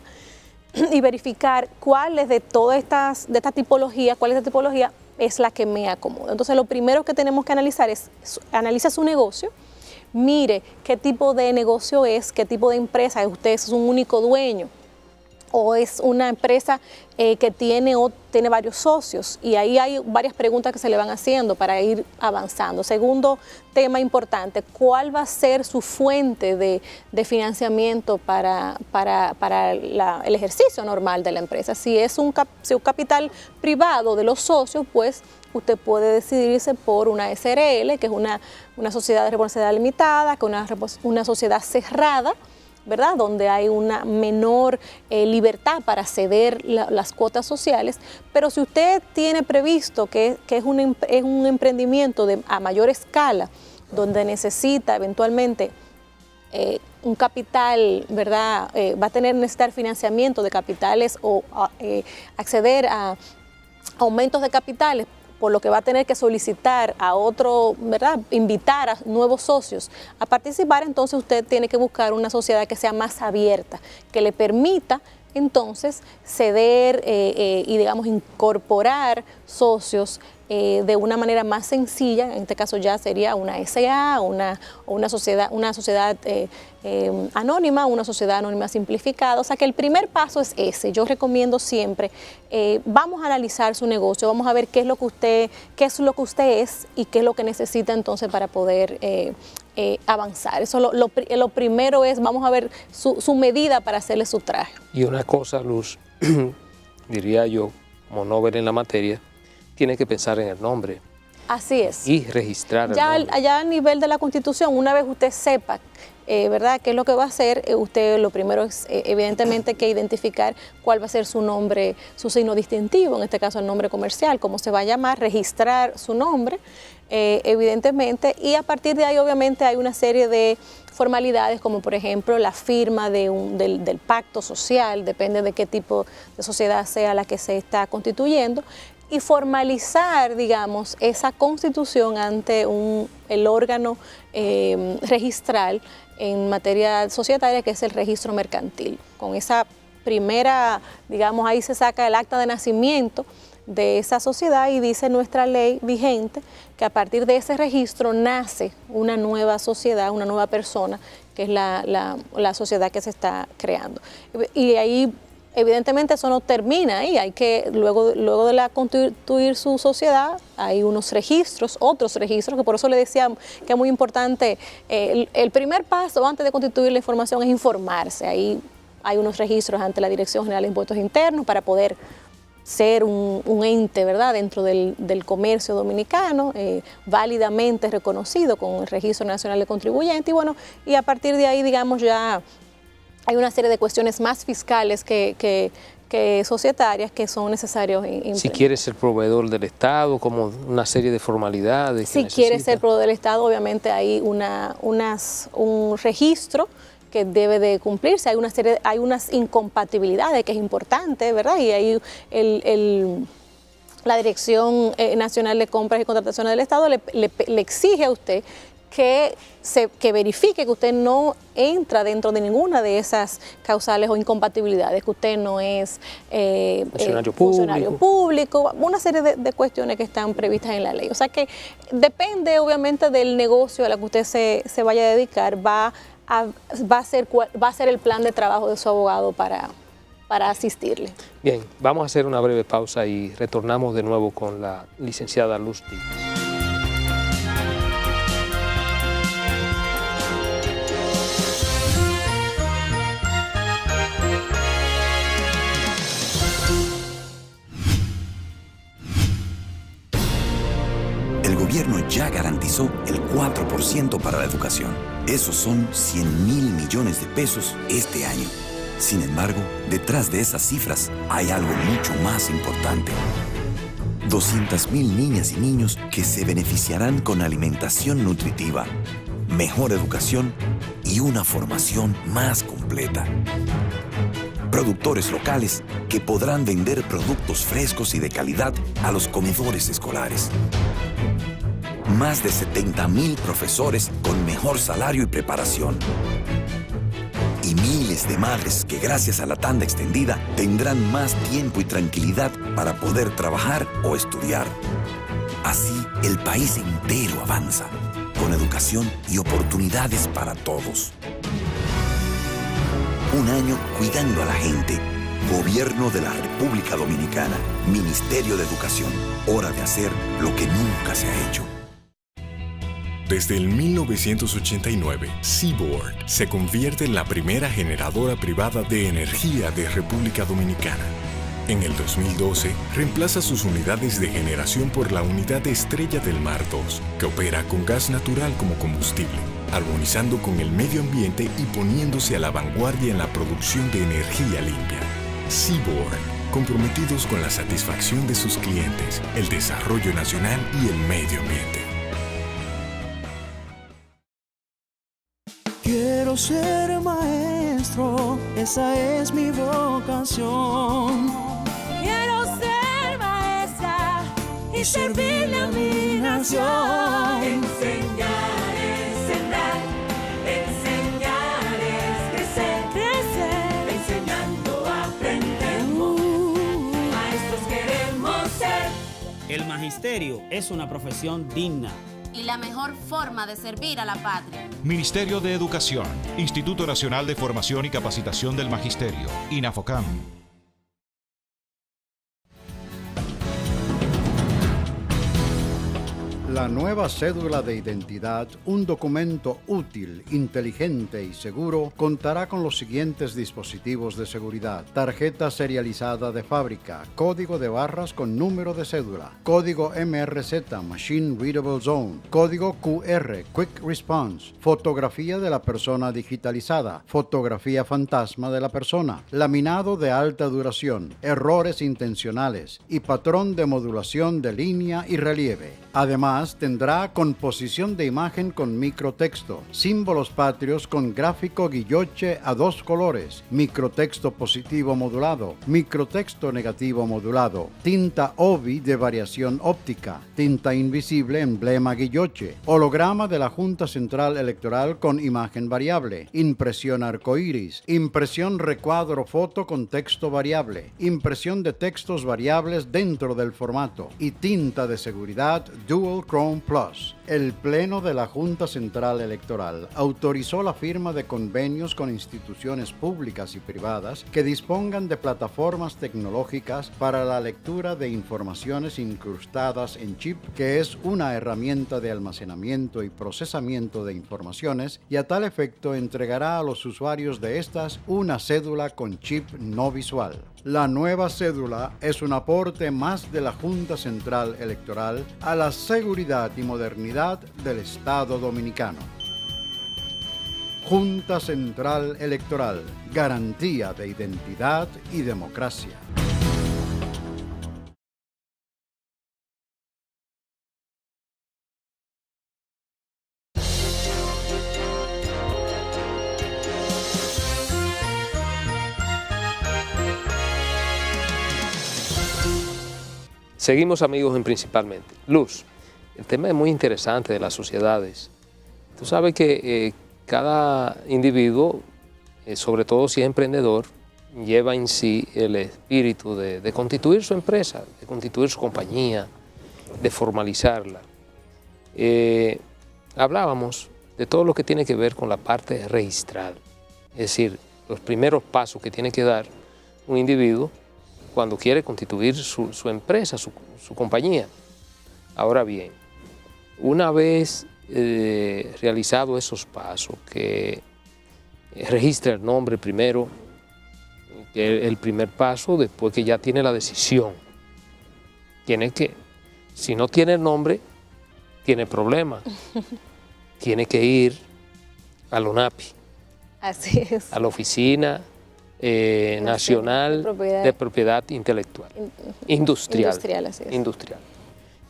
y verificar cuáles de todas estas tipologías, cuál es la tipología es la que me acomoda. Entonces, lo primero que tenemos que analizar es, analiza su negocio, mire qué tipo de negocio es, qué tipo de empresa es, usted es un único dueño o es una empresa que tiene varios socios, y ahí hay varias preguntas que se le van haciendo para ir avanzando. Segundo tema importante, ¿cuál va a ser su fuente de financiamiento para el ejercicio normal de la empresa? Si es un capital privado de los socios, pues usted puede decidirse por una SRL, que es una sociedad de responsabilidad limitada, que es una sociedad cerrada, ¿verdad?, donde hay una menor libertad para ceder las cuotas sociales. Pero si usted tiene previsto que es un emprendimiento a mayor escala, donde necesita eventualmente un capital, ¿verdad? Va a necesitar financiamiento de capitales o acceder a aumentos de capitales, por lo que va a tener que solicitar a otro, ¿verdad? Invitar a nuevos socios a participar. Entonces usted tiene que buscar una sociedad que sea más abierta, que le permita entonces ceder y digamos incorporar socios de una manera más sencilla. En este caso ya sería una SA, una sociedad anónima, una sociedad anónima simplificada. O sea que el primer paso es ese. Yo recomiendo siempre, vamos a analizar su negocio, vamos a ver qué es lo que usted es y qué es lo que necesita entonces para poder avanzar. Eso lo primero es, vamos a ver su medida para hacerle su traje. Y una cosa, Luz, diría yo, como novel en la materia, tiene que pensar en el nombre. Así es. Y registrar el nombre. Allá a nivel de la Constitución, una vez usted sepa, ¿verdad?, qué es lo que va a hacer, usted lo primero es evidentemente que identificar cuál va a ser su nombre, su signo distintivo, en este caso el nombre comercial, cómo se va a llamar, registrar su nombre, evidentemente, y a partir de ahí obviamente hay una serie de formalidades como por ejemplo la firma del pacto social, depende de qué tipo de sociedad sea la que se está constituyendo, y formalizar, digamos, esa constitución ante el órgano registral en materia societaria, que es el registro mercantil. Con esa primera, digamos, ahí se saca el acta de nacimiento de esa sociedad y dice nuestra ley vigente que a partir de ese registro nace una nueva sociedad, una nueva persona, que es la sociedad que se está creando. Y ahí evidentemente eso no termina ahí, hay que, luego de constituir su sociedad, hay unos registros, otros registros, que por eso le decía que es muy importante, el primer paso antes de constituir la información es informarse. Ahí hay unos registros ante la Dirección General de Impuestos Internos para poder ser un ente, ¿verdad?, dentro del comercio dominicano, válidamente reconocido con el Registro Nacional de Contribuyentes, y bueno, y a partir de ahí, digamos, ya hay una serie de cuestiones más fiscales que societarias que son necesarios. Si quiere ser proveedor del Estado, como una serie de formalidades. Si quiere ser proveedor del Estado, obviamente hay un registro que debe de cumplirse, hay unas incompatibilidades que es importante, ¿verdad? Y hay la Dirección Nacional de Compras y Contrataciones del Estado le exige a usted que verifique que usted no entra dentro de ninguna de esas causales o incompatibilidades, que usted no es funcionario público, una serie de cuestiones que están previstas en la ley. O sea que depende obviamente del negocio a la que usted se vaya a dedicar, va a ser el plan de trabajo de su abogado para asistirle. Bien, vamos a hacer una breve pausa y retornamos de nuevo con la licenciada Luz Díaz. El gobierno ya garantizó el 4% para la educación. Esos son 100,000 millones de pesos este año. Sin embargo, detrás de esas cifras hay algo mucho más importante. 200,000 niñas y niños que se beneficiarán con alimentación nutritiva, mejor educación y una formación más completa. Productores locales que podrán vender productos frescos y de calidad a los comedores escolares. Más de 70,000 profesores con mejor salario y preparación. Y miles de madres que gracias a la tanda extendida tendrán más tiempo y tranquilidad para poder trabajar o estudiar. Así, el país entero avanza, con educación y oportunidades para todos. Un año cuidando a la gente. Gobierno de la República Dominicana. Ministerio de Educación. Hora de hacer lo que nunca se ha hecho. Desde el 1989, Seaboard se convierte en la primera generadora privada de energía de República Dominicana. En el 2012, reemplaza sus unidades de generación por la unidad Estrella del Mar 2, que opera con gas natural como combustible, armonizando con el medio ambiente y poniéndose a la vanguardia en la producción de energía limpia. Seaboard, comprometidos con la satisfacción de sus clientes, el desarrollo nacional y el medio ambiente. Quiero Quiero ser maestro, esa es mi vocación. Quiero ser maestra y servirle a mi nación. Enseñar es sembrar, enseñar es crecer, crecer. Enseñando aprendemos, maestros queremos ser. El magisterio es una profesión digna y la mejor forma de servir a la patria. Ministerio de Educación, Instituto Nacional de Formación y Capacitación del Magisterio, INAFOCAM. La nueva cédula de identidad, un documento útil, inteligente y seguro, contará con los siguientes dispositivos de seguridad: tarjeta serializada de fábrica, código de barras con número de cédula, código MRZ, Machine Readable Zone, código QR, Quick Response, fotografía de la persona digitalizada, fotografía fantasma de la persona, laminado de alta duración, errores intencionales y patrón de modulación de línea y relieve. Además, tendrá composición de imagen con microtexto, símbolos patrios con gráfico guilloche a 2 colores, microtexto positivo modulado, microtexto negativo modulado, tinta OVI de variación óptica, tinta invisible emblema guilloche, holograma de la Junta Central Electoral con imagen variable, impresión arcoíris, impresión recuadro foto con texto variable, impresión de textos variables dentro del formato y tinta de seguridad Dual Chrome Plus. El Pleno de la Junta Central Electoral autorizó la firma de convenios con instituciones públicas y privadas que dispongan de plataformas tecnológicas para la lectura de informaciones incrustadas en chip, que es una herramienta de almacenamiento y procesamiento de informaciones, y a tal efecto entregará a los usuarios de estas una cédula con chip no visual. La nueva cédula es un aporte más de la Junta Central Electoral a la seguridad y modernidad del Estado Dominicano. Junta Central Electoral, garantía de identidad y democracia. Seguimos, amigos, en Principalmente. Luz, el tema es muy interesante de las sociedades. Tú sabes que cada individuo, sobre todo si es emprendedor, lleva en sí el espíritu de constituir su empresa, de constituir su compañía, de formalizarla. Hablábamos de todo lo que tiene que ver con la parte registral, es decir, los primeros pasos que tiene que dar un individuo cuando quiere constituir su empresa, su compañía. Ahora bien, una vez realizado esos pasos, que registra el nombre primero, el primer paso, después que ya tiene la decisión, tiene que, si no tiene el nombre, tiene problema. Tiene que ir al ONAPI, así es, a la Oficina Nacional de Propiedad Intelectual, Industrial. Así es. Industrial.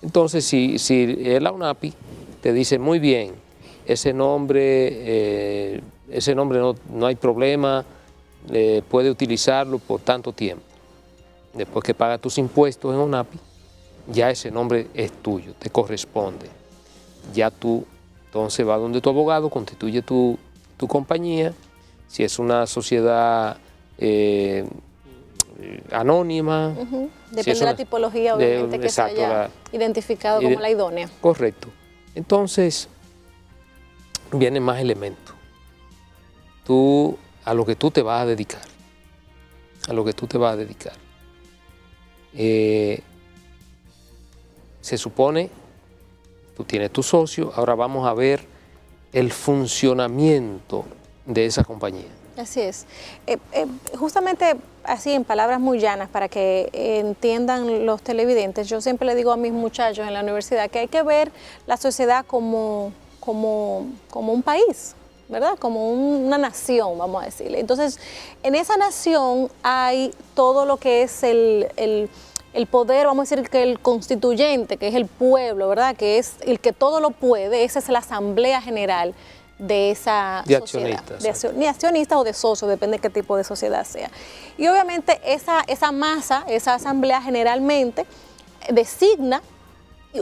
Entonces, si la UNAPI te dice, muy bien, ese nombre no hay problema, puede utilizarlo por tanto tiempo. Después que pagas tus impuestos en UNAPI, ya ese nombre es tuyo, te corresponde. Ya tú, entonces, vas donde tu abogado, constituye tu compañía. Si es una sociedad anónima. Depende de la tipología, obviamente, que exacto, se haya identificado como la idónea. Correcto. Entonces, vienen más elementos. A lo que tú te vas a dedicar. A lo que tú te vas a dedicar. Se supone, tú tienes tu socio, ahora vamos a ver el funcionamiento de esa compañía. Así es. Justamente así, en palabras muy llanas, para que entiendan los televidentes, yo siempre le digo a mis muchachos en la universidad que hay que ver la sociedad como un país, ¿verdad? Como una nación, vamos a decirle. Entonces, en esa nación hay todo lo que es el poder, vamos a decir, que el constituyente, que es el pueblo, ¿verdad? Que es el que todo lo puede, esa es la Asamblea General de esa de sociedad, accionistas, ni accionistas o de socios, depende de qué tipo de sociedad sea. Y obviamente esa masa, esa asamblea generalmente designa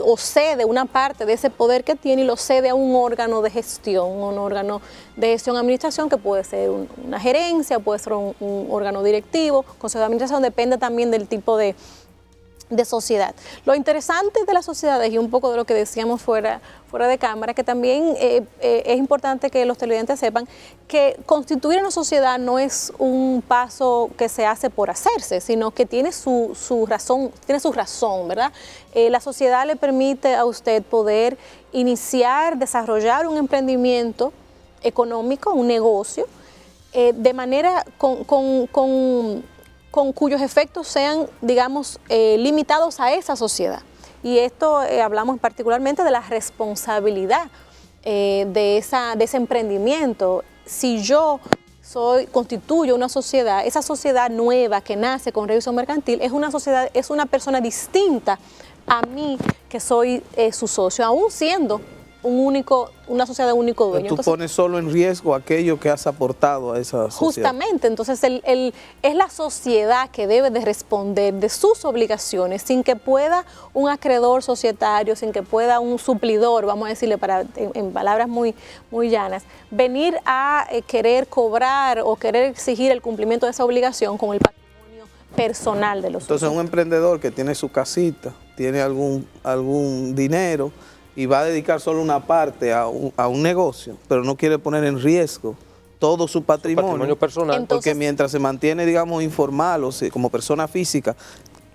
o cede una parte de ese poder que tiene y lo cede a un órgano de gestión, un órgano de gestión administración que puede ser una gerencia, puede ser un órgano directivo, consejo de administración, depende también del tipo de sociedad. Lo interesante de las sociedades y un poco de lo que decíamos fuera de cámara, que también es importante que los televidentes sepan que constituir una sociedad no es un paso que se hace por hacerse, sino que tiene su razón, ¿verdad? La sociedad le permite a usted poder iniciar, desarrollar un emprendimiento económico, un negocio, de manera con cuyos efectos sean, digamos, limitados a esa sociedad. Y esto hablamos particularmente de la responsabilidad de ese emprendimiento. Si yo constituyo una sociedad, esa sociedad nueva que nace con revisión mercantil es una sociedad, es una persona distinta a mí que soy su socio, aún siendo una sociedad de único dueño. Tú pones solo en riesgo aquello que has aportado a esa sociedad. Justamente, entonces es la sociedad que debe de responder de sus obligaciones sin que pueda un acreedor societario, sin que pueda un suplidor, vamos a decirle en palabras muy, muy llanas, venir a querer cobrar o querer exigir el cumplimiento de esa obligación con el patrimonio personal de los Entonces un emprendedor que tiene su casita, tiene algún dinero, y va a dedicar solo una parte a un negocio, pero no quiere poner en riesgo todo su patrimonio personal. Entonces, porque mientras se mantiene, digamos, informal o como persona física,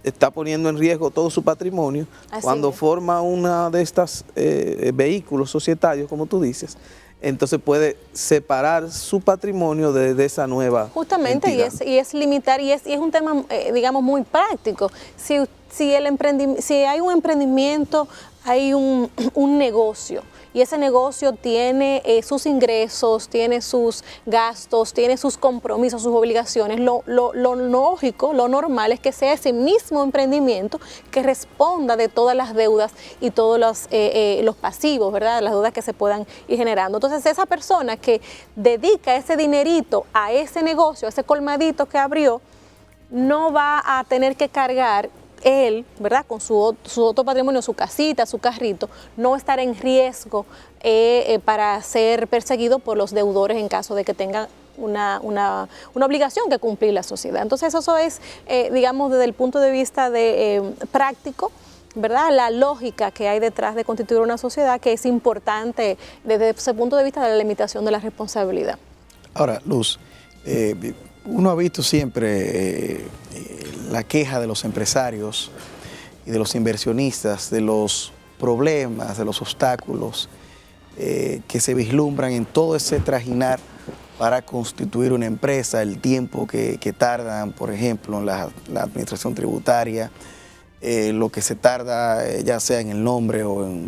está poniendo en riesgo todo su patrimonio. Cuando forma una de estas vehículos societarios, como tú dices, entonces puede separar su patrimonio de esa nueva Justamente, entidad. y es limitar, y es un tema, digamos, muy práctico. Si hay un emprendimiento, hay un negocio, y ese negocio tiene sus ingresos, tiene sus gastos, tiene sus compromisos, sus obligaciones. Lo lógico, lo normal es que sea ese mismo emprendimiento que responda de todas las deudas y todos los pasivos, ¿verdad? Las deudas que se puedan ir generando. Entonces, esa persona que dedica ese dinerito a ese negocio, a ese colmadito que abrió, no va a tener que cargar él, ¿verdad?, con su otro patrimonio, su casita, su carrito, no estar en riesgo para ser perseguido por los deudores en caso de que tengan una obligación que cumplir la sociedad. Entonces eso es, digamos, desde el punto de vista práctico, ¿verdad?, la lógica que hay detrás de constituir una sociedad, que es importante desde ese punto de vista de la limitación de la responsabilidad. Ahora, Luz, uno ha visto siempre la queja de los empresarios y de los inversionistas, de los problemas, de los obstáculos que se vislumbran en todo ese trajinar para constituir una empresa, el tiempo que tardan, por ejemplo, en la administración tributaria, lo que se tarda ya sea en el nombre o en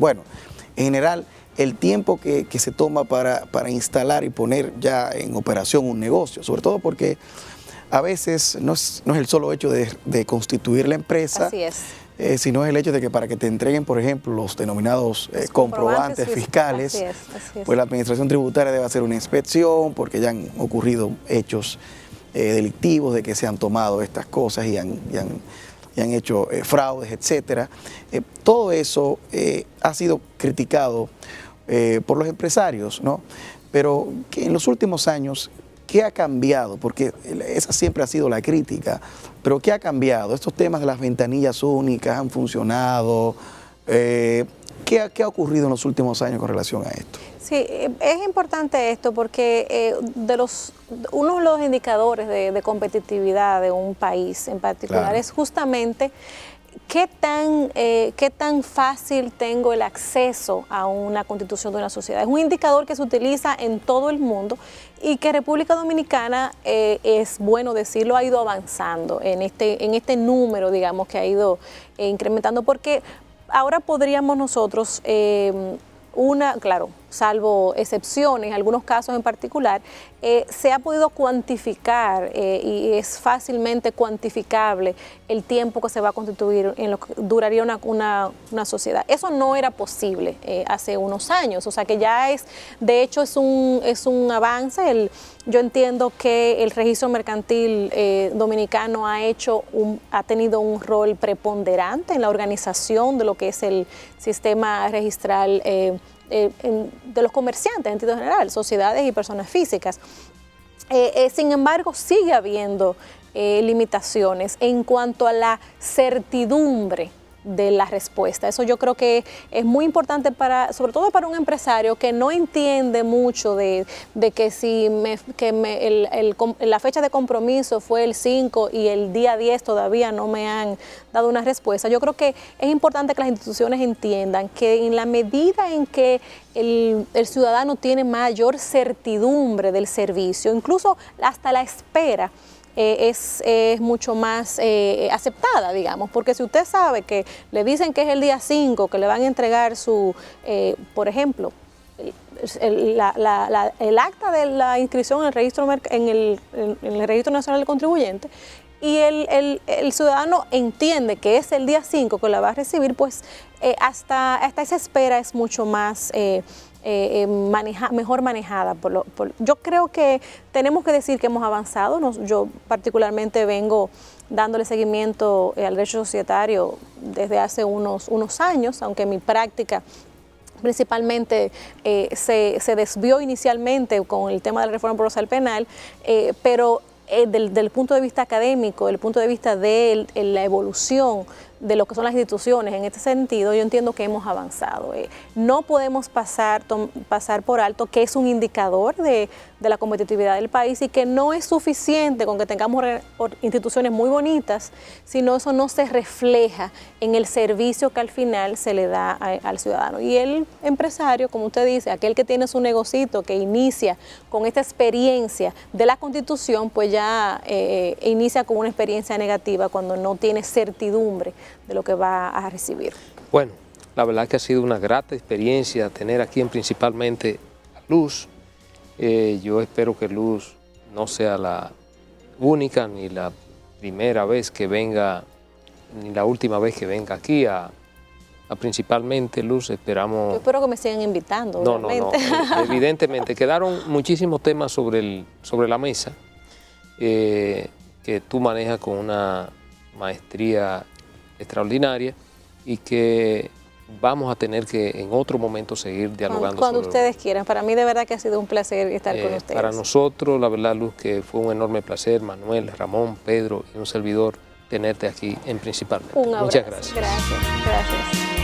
general, el tiempo que se toma para instalar y poner ya en operación un negocio, sobre todo porque a veces no es el solo hecho de constituir la empresa, así es, sino es el hecho de que para que te entreguen, por ejemplo, los denominados comprobantes fiscales, así es. Pues la administración tributaria debe hacer una inspección porque ya han ocurrido hechos delictivos de que se han tomado estas cosas y han hecho fraudes, etcétera. Todo eso ha sido criticado por los empresarios, ¿no? Pero que en los últimos años, ¿qué ha cambiado? Porque esa siempre ha sido la crítica, pero ¿qué ha cambiado? Estos temas de las ventanillas únicas han funcionado. ¿Qué ha ocurrido en los últimos años con relación a esto? Sí, es importante esto porque uno de los indicadores de competitividad de un país en particular es justamente qué tan fácil tengo el acceso a una constitución de una sociedad. Es un indicador que se utiliza en todo el mundo y que República Dominicana, es bueno decirlo, ha ido avanzando en este número, digamos, que ha ido incrementando, porque ahora podríamos nosotros, claro, salvo excepciones, algunos casos en particular, se ha podido cuantificar y es fácilmente cuantificable el tiempo que se va a constituir en lo que duraría una sociedad. Eso no era posible hace unos años, o sea que ya de hecho es un avance. Yo entiendo que el registro mercantil dominicano ha tenido un rol preponderante en la organización de lo que es el sistema registral de los comerciantes en sentido general, sociedades y personas físicas. Sin embargo, sigue habiendo limitaciones en cuanto a la certidumbre de la respuesta. Eso yo creo que es muy importante sobre todo para un empresario que no entiende mucho de que si la fecha de compromiso fue el 5 y el día 10 todavía no me han dado una respuesta. Yo creo que es importante que las instituciones entiendan que en la medida en que el ciudadano tiene mayor certidumbre del servicio, incluso hasta la espera, es mucho más aceptada, digamos, porque si usted sabe que le dicen que es el día 5, que le van a entregar por ejemplo, el acta de la inscripción en el Registro Nacional del Contribuyente, y el ciudadano entiende que es el día 5 que la va a recibir, pues hasta esa espera es mucho más mejor manejada. Yo creo que tenemos que decir que hemos avanzado. Yo particularmente vengo dándole seguimiento al derecho societario desde hace unos años, aunque mi práctica principalmente se desvió inicialmente con el tema de la reforma procesal penal, pero del punto de vista académico, del punto de vista de la evolución de lo que son las instituciones, en este sentido yo entiendo que hemos avanzado. No podemos pasar por alto que es un indicador de la competitividad del país y que no es suficiente con que tengamos instituciones muy bonitas, sino eso no se refleja en el servicio que al final se le da al ciudadano. Y el empresario, como usted dice, aquel que tiene su negocito, que inicia con esta experiencia de la Constitución, pues ya inicia con una experiencia negativa cuando no tiene certidumbre de lo que va a recibir. Bueno, la verdad que ha sido una grata experiencia tener aquí principalmente a Luz. Yo espero que Luz no sea la única ni la primera vez que venga, ni la última vez que venga aquí a principalmente Luz. Esperamos... Yo espero que me sigan invitando. No. Evidentemente, quedaron muchísimos temas sobre la mesa que tú manejas con una maestría extraordinaria y que vamos a tener que en otro momento seguir dialogando. Cuando ustedes quieran. Para mí de verdad que ha sido un placer estar con ustedes. Para nosotros, la verdad, Luz, que fue un enorme placer, Manuel, Ramón, Pedro y un servidor, tenerte aquí en Principalmente. Un abrazo. Muchas gracias. Gracias.